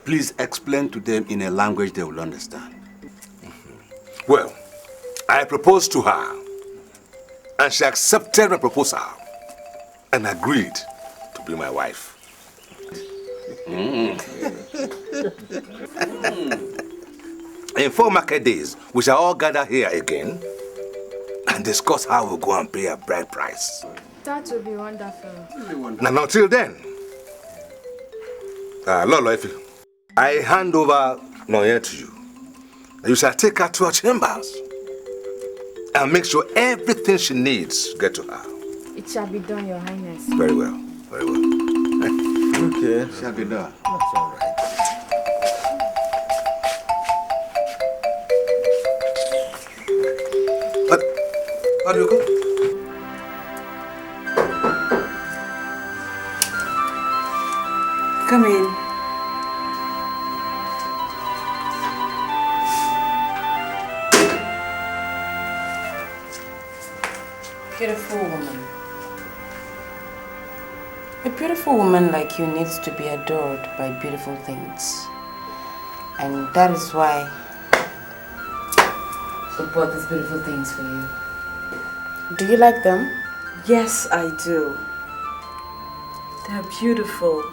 please explain to them in a language they will understand. Well, I proposed to her, and she accepted my proposal and agreed to be my wife. In 4 market days, we shall all gather here again and discuss how we'll go and pay a bride price. That would be wonderful. Now, until then, Lolo, I hand over Noye to you. You shall take her to her chambers and make sure everything she needs get to her. It shall be done, Your Highness. Very well, very well. Okay, shall be done. That's all right. How do you go? Come in. Beautiful woman. A beautiful woman like you needs to be adored by beautiful things. And that is why I bought these beautiful things for you. Do you like them? Yes, I do. They're beautiful.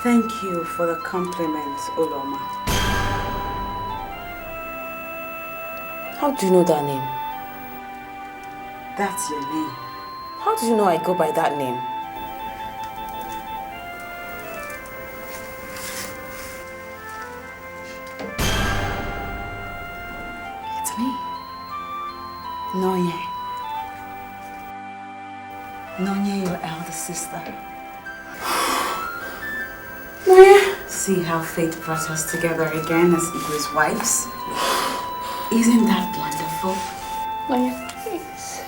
Thank you for the compliment, Uloma. How do you know that name? That's your name. How do you know I go by that name? It's me. Nonye. Nonye, your elder sister. Nonye. See how fate brought us together again as Igwe's wives? Isn't that wonderful? Nonye, please.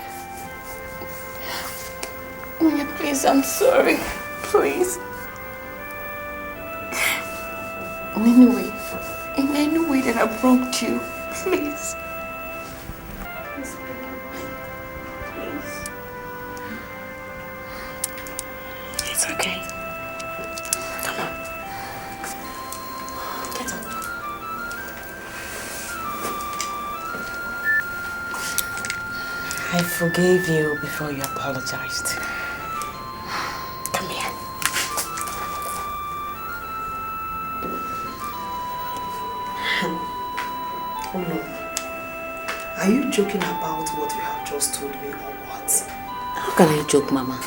Nonye, please, I'm sorry. Please. In any way that I wronged you, please. It's okay. Come on. Get up. I forgave you before you apologized. Come here. Oh no. Are you joking about what you have just told me or what? How can I joke, Mama?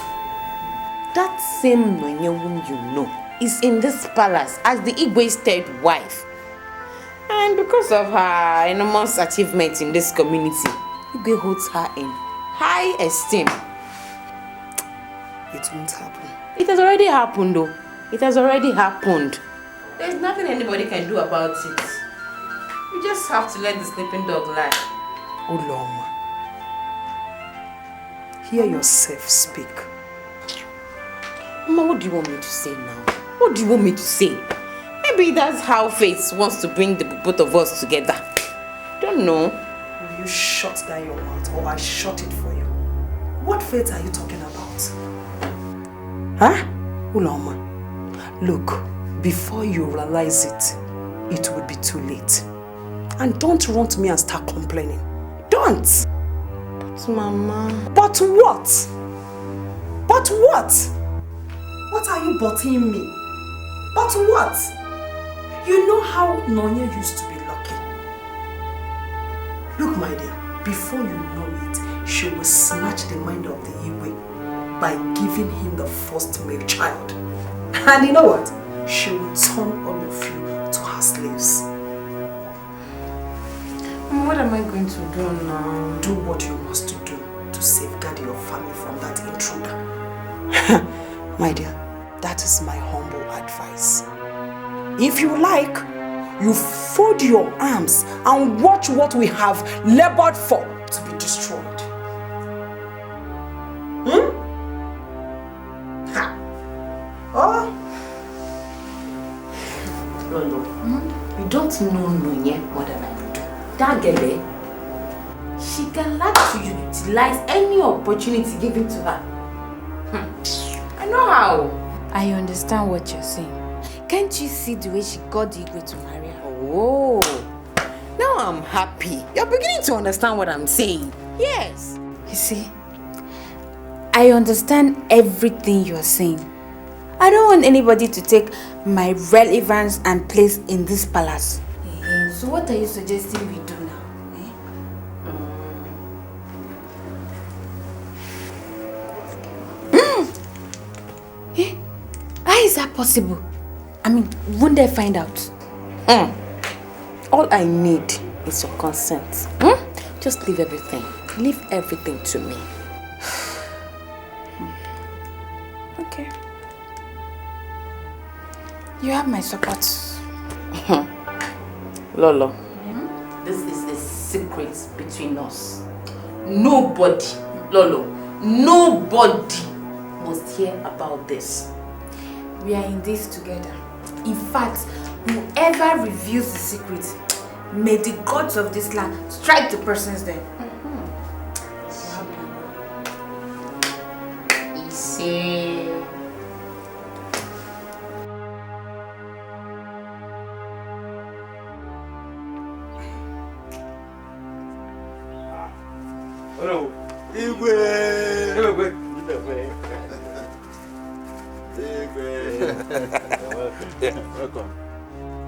That same Nonye whom you know is in this palace as the Igwe's third wife. And because of her enormous achievements in this community, Igwe holds her in high esteem. It won't happen. It has already happened though. It has already happened. There's nothing anybody can do about it. We just have to let the sleeping dog lie. Uloma, hear yourself speak. Mama, what do you want me to say now? What do you want me to say? Maybe that's how fate wants to bring the both of us together. Don't know. Will you shut down your mouth or I shut it for you? What fate are you talking about? Huh? Uloma, look, before you realize it, it will be too late. And don't run to me and start complaining. Don't! But Mama... But what? But what? What are you butting me? But what? You know how Nonye used to be lucky. Look, my dear, before you know it, she will snatch the mind of the Igwe by giving him the first male child. And you know what? She will turn all of you to her slaves. What am I going to do now? Do what you must do to safeguard your family from that intruder. My dear, that is my humble advice. If you like, you fold your arms and watch what we have labored for to be destroyed. Ha! Oh! Lolo, you don't know Nonye more than I do. That girl, she can like to utilize any opportunity given to her. I know how. I understand what you're saying. Can't you see the way she got the Igwe to marry her? Oh, now I'm happy. You're beginning to understand what I'm saying. Yes. You see, I understand everything you're saying. I don't want anybody to take my relevance and place in this palace. So what are you suggesting we do now? How is that possible? I mean, won't they find out? All I need is your consent. Just leave everything. Leave everything to me. Okay. You have my support. Lolo, this is a secret between us. Nobody, Lolo, nobody must hear about this. We are in this together. In fact, whoever reveals the secret, may the gods of this land strike the persons there. Easy. Hello. Igwe. Welcome.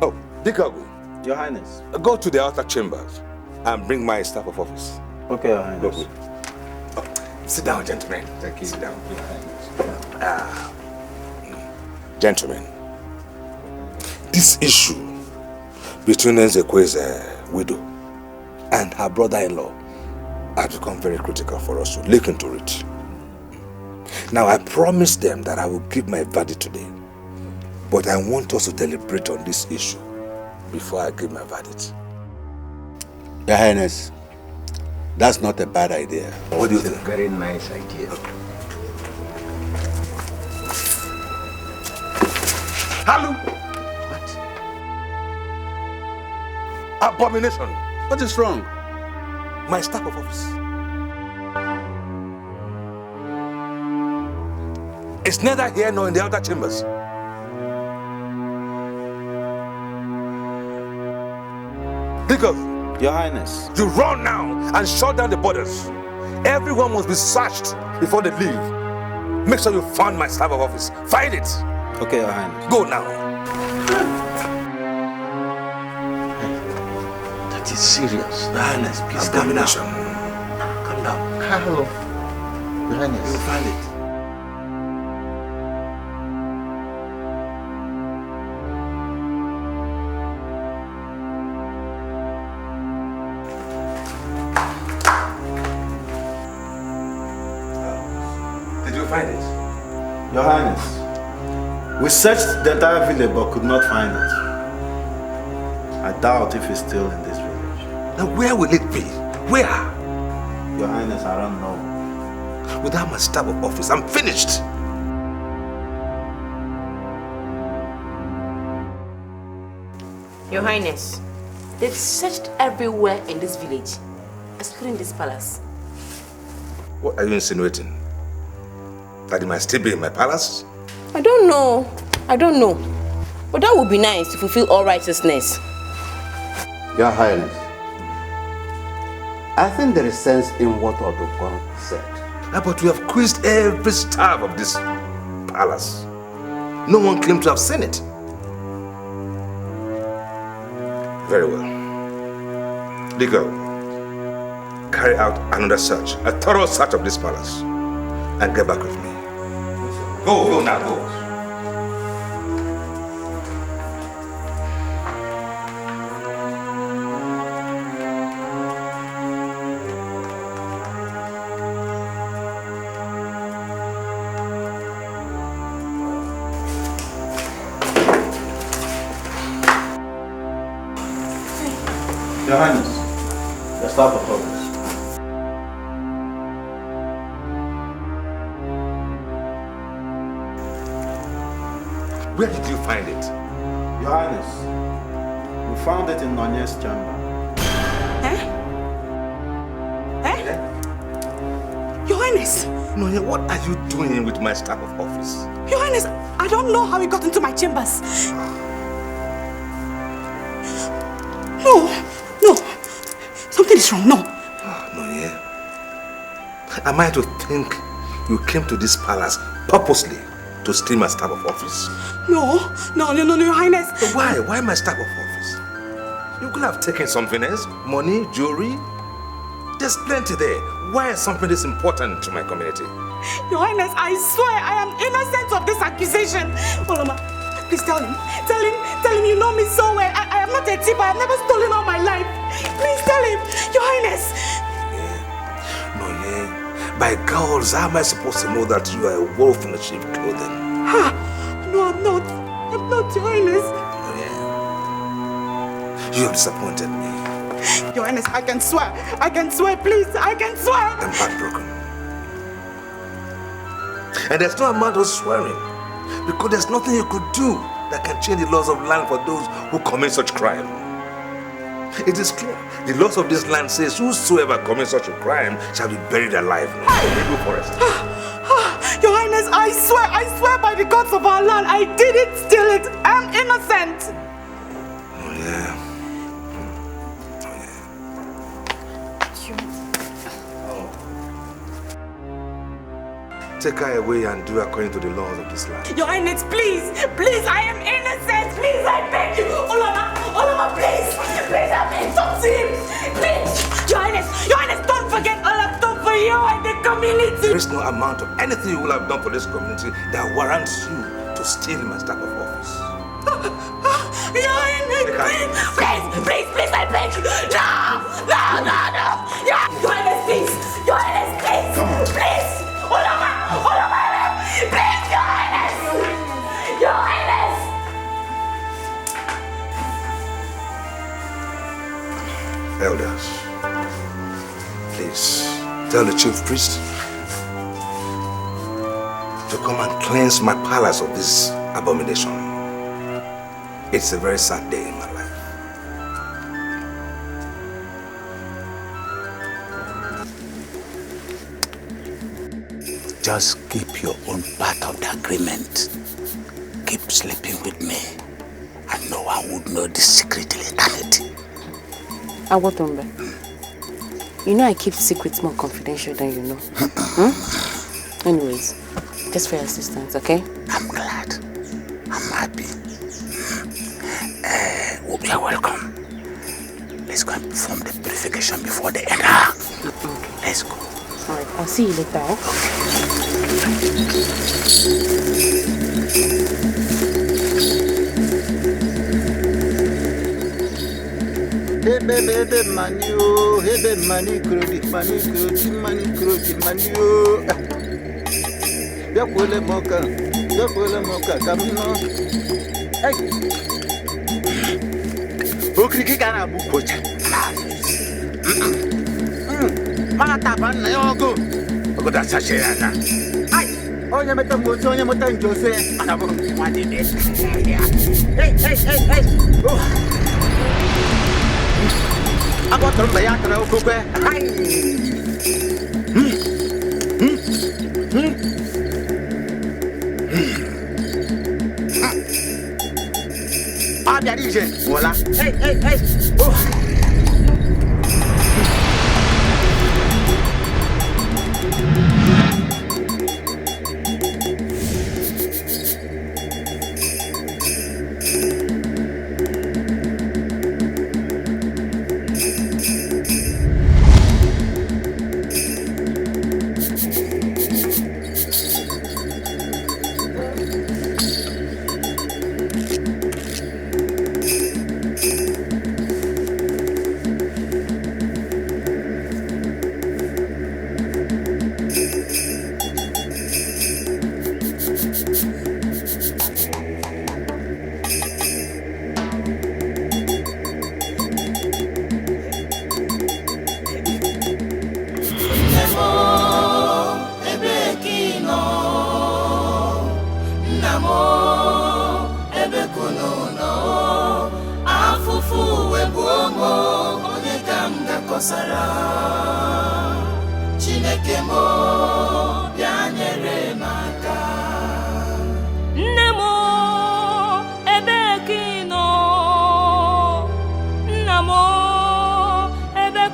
Oh, Dikeh, Your Highness. go to the outer chambers and bring my staff of office. Okay, Your Highness. Go. Oh, sit down, gentlemen. Thank you. Sit down. Gentlemen, this issue between Nzekwe's widow and her brother-in-law has become very critical for us to look into it. Now, I promised them that I will give my verdict today, but I want us to deliberate on this issue before I give my verdict. Your Highness, that's not a bad idea. What do you think? Very nice idea. Hello? What? Abomination. What is wrong? My staff of office. It's neither here nor in the outer chambers. Because Your Highness, you run now and shut down the borders. Everyone must be searched before they leave. Make sure you find my staff of office. Find it. Okay, Your Highness. Go now. That is serious. Your Highness, please calm down. Calm down. Hello. Your Highness. You'll find it. Find it? Your Highness, we searched the entire village but could not find it. I doubt if it's still in this village. Now where will it be? Where? Your Highness, I don't know. Without my staff of office, I'm finished. Your Highness, they've searched everywhere in this village, excluding this palace. What are you insinuating? That he might still be in my palace? I don't know. But that would be nice to fulfill all righteousness. Your Highness, I think there is sense in what Odokon said. But we have quizzed every staff of this palace. No one claimed to have seen it. Very well. Dikeh, carry out another search, a thorough search of this palace, and get back with me. Go now, go. Your Highness, the staff of office. Where did you find it? Your Highness, we found it in Nonye's chamber. Your Highness! Nonye, what are you doing with my staff of office? Your Highness, I don't know how he got into my chambers. No, What is wrong? No. No, yeah. Am I to think you came to this palace purposely to steal my staff of office? No, Your Highness. Why? Why my staff of office? You could have taken something else. Money, jewelry. There's plenty there. Why is something this important to my community? Your Highness, I swear I am innocent of this accusation. Oloma, please tell him. Tell him you know me so well. I am not a thief. I have never stolen all my life. Please tell him. Your Highness. No, yeah. By girls, how am I supposed to know that you are a wolf in the sheep clothing? Ha! No, I'm not. I'm not, Your Highness. No, yeah. You have disappointed me. Your Highness, I can swear, please, I can swear. I'm heartbroken. And there's no amount of swearing, because there's nothing you could do that can change the laws of land for those who commit such crime. It is clear. The laws of this land says whosoever commits such a crime shall be buried alive. Go forest. Your Highness, I swear by the gods of our land, I didn't steal it. I'm innocent. Oh, yeah. Take her away and do according to the laws of this land. Your Highness, please, I am innocent. Please, I beg you. Olama, please help me. Talk to him. Please. Your Highness, don't forget all I've done for you and the community. There is no amount of anything you will have done for this community that warrants you to steal my staff of office. Your Highness, please, I beg you. No. Your Highness, please. Olama, please, Your Highness. Elders, please tell the chief priest to come and cleanse my palace of this abomination. It's a very sad day in my life. Just keep your own part of the agreement. Keep sleeping with me, and no one would know the secret till eternity. Awotombe, you know I keep secrets more confidential than you know. Anyways, just for your assistance, okay? I'm glad. I'm happy. You are welcome. Let's go and perform the purification before the end. Let's go. Alright, I'll see you later. Hebe mani o, hebe mani krodi, mani krodi, Yakwele moka, kamino. Hey. Okriki kana bukocha. Mata banna yogo. Ogoda sashirana. Ai, onye meta mbozo, onye meta njose. Anabo mwadide. Hey. Oh. Ako tromba ya tra okokwe. Ai. Dirige, voilà. Hey. Oh.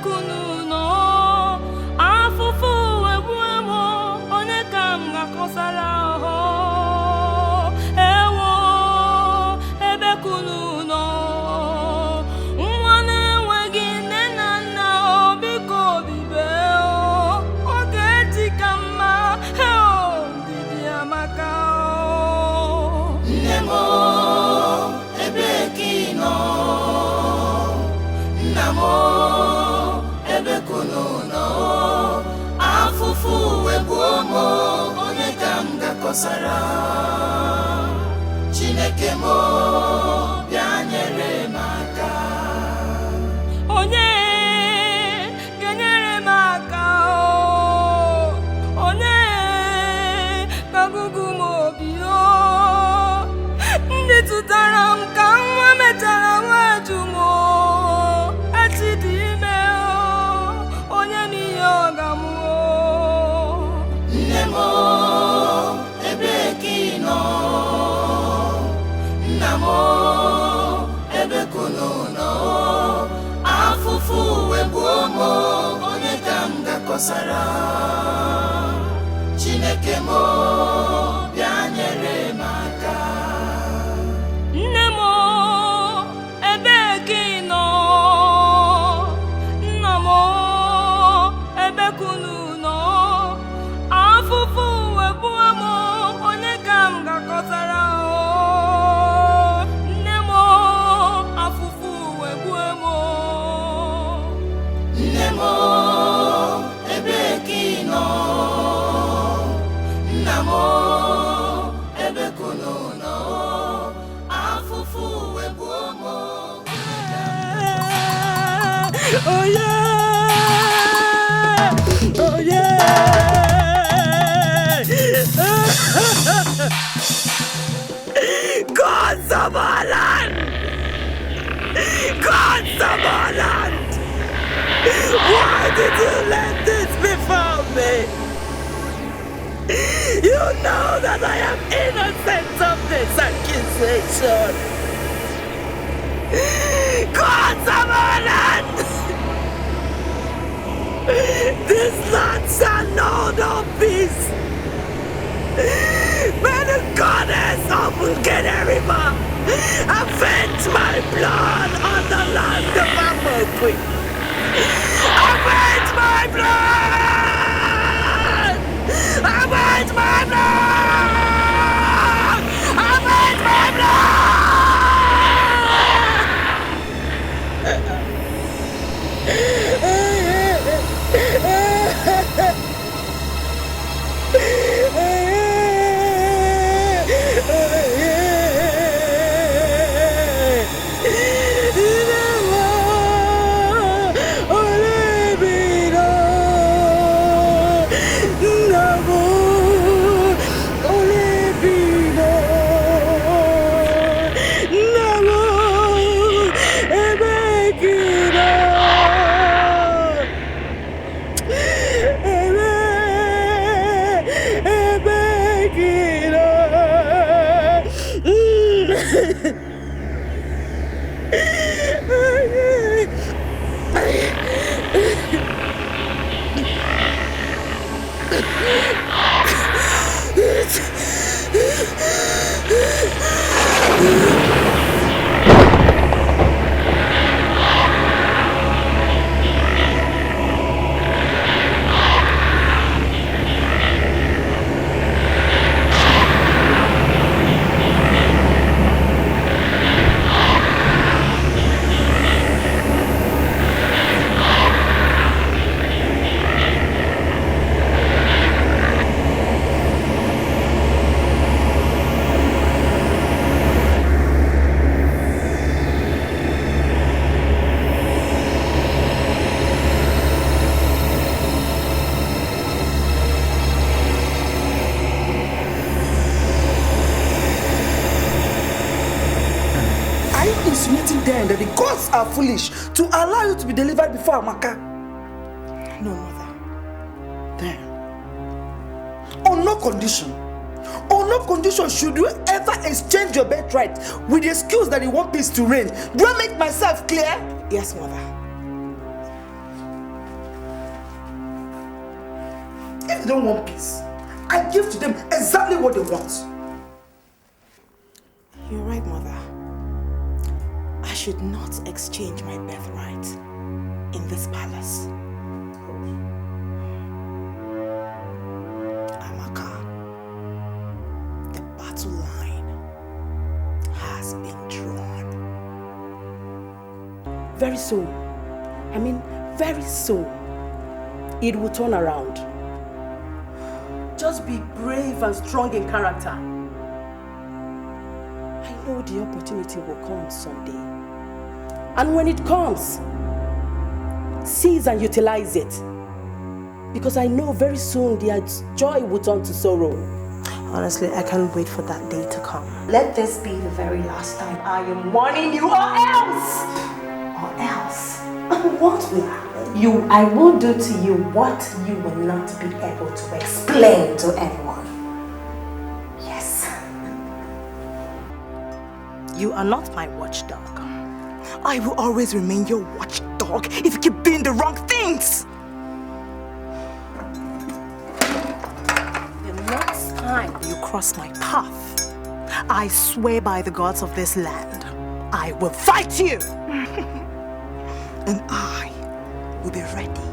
Kunu kununo afufu webuomo onye kamga kosara Chineke mo bianyere maka onye genyere maka onye kagugu mo bio ndi tutaram kanwa metara wajumo atidime onye ni yogamu Nemo ebekino Namo ebekununo afufu webuomo onye kamga kosara Chineke mo bianyere maka Nemo ebekino Namo ebekununo afufu webuomo onye kamga kosara Nemo afufu webuomo Nemo ebekino Namo ebekununo afufu webuomo Oh yeah! Oh yeah! God's of our land! God's of our land! Why did you let this befall me? You know that I am innocent of this accusation. God's of our land! This land shall know no peace. May the goddess of River avenge my blood on the land of Amokwe. Avenge my blood! Avenge my blood! Avenge my blood! Then that the gods are foolish to allow you to be delivered before Amaka. No, mother. Then, on no condition should you ever exchange your birthright with the excuse that you want peace to reign. Do I make myself clear? Yes, mother. If they don't want peace, I give to them exactly what they want. You're right, mother. I should not exchange my birthright in this palace. Amaka, the battle line has been drawn. Very soon, very soon, it will turn around. Just be brave and strong in character. I know the opportunity will come someday. And when it comes, seize and utilize it. Because I know very soon their joy will turn to sorrow. Honestly, I can't wait for that day to come. Let this be the very last time I am warning you, or else! What will happen? I will do to you what you will not be able to explain to anyone. Yes. You are not my watchdog. I will always remain your watchdog if you keep doing the wrong things. The next time you cross my path, I swear by the gods of this land, I will fight you. And I will be ready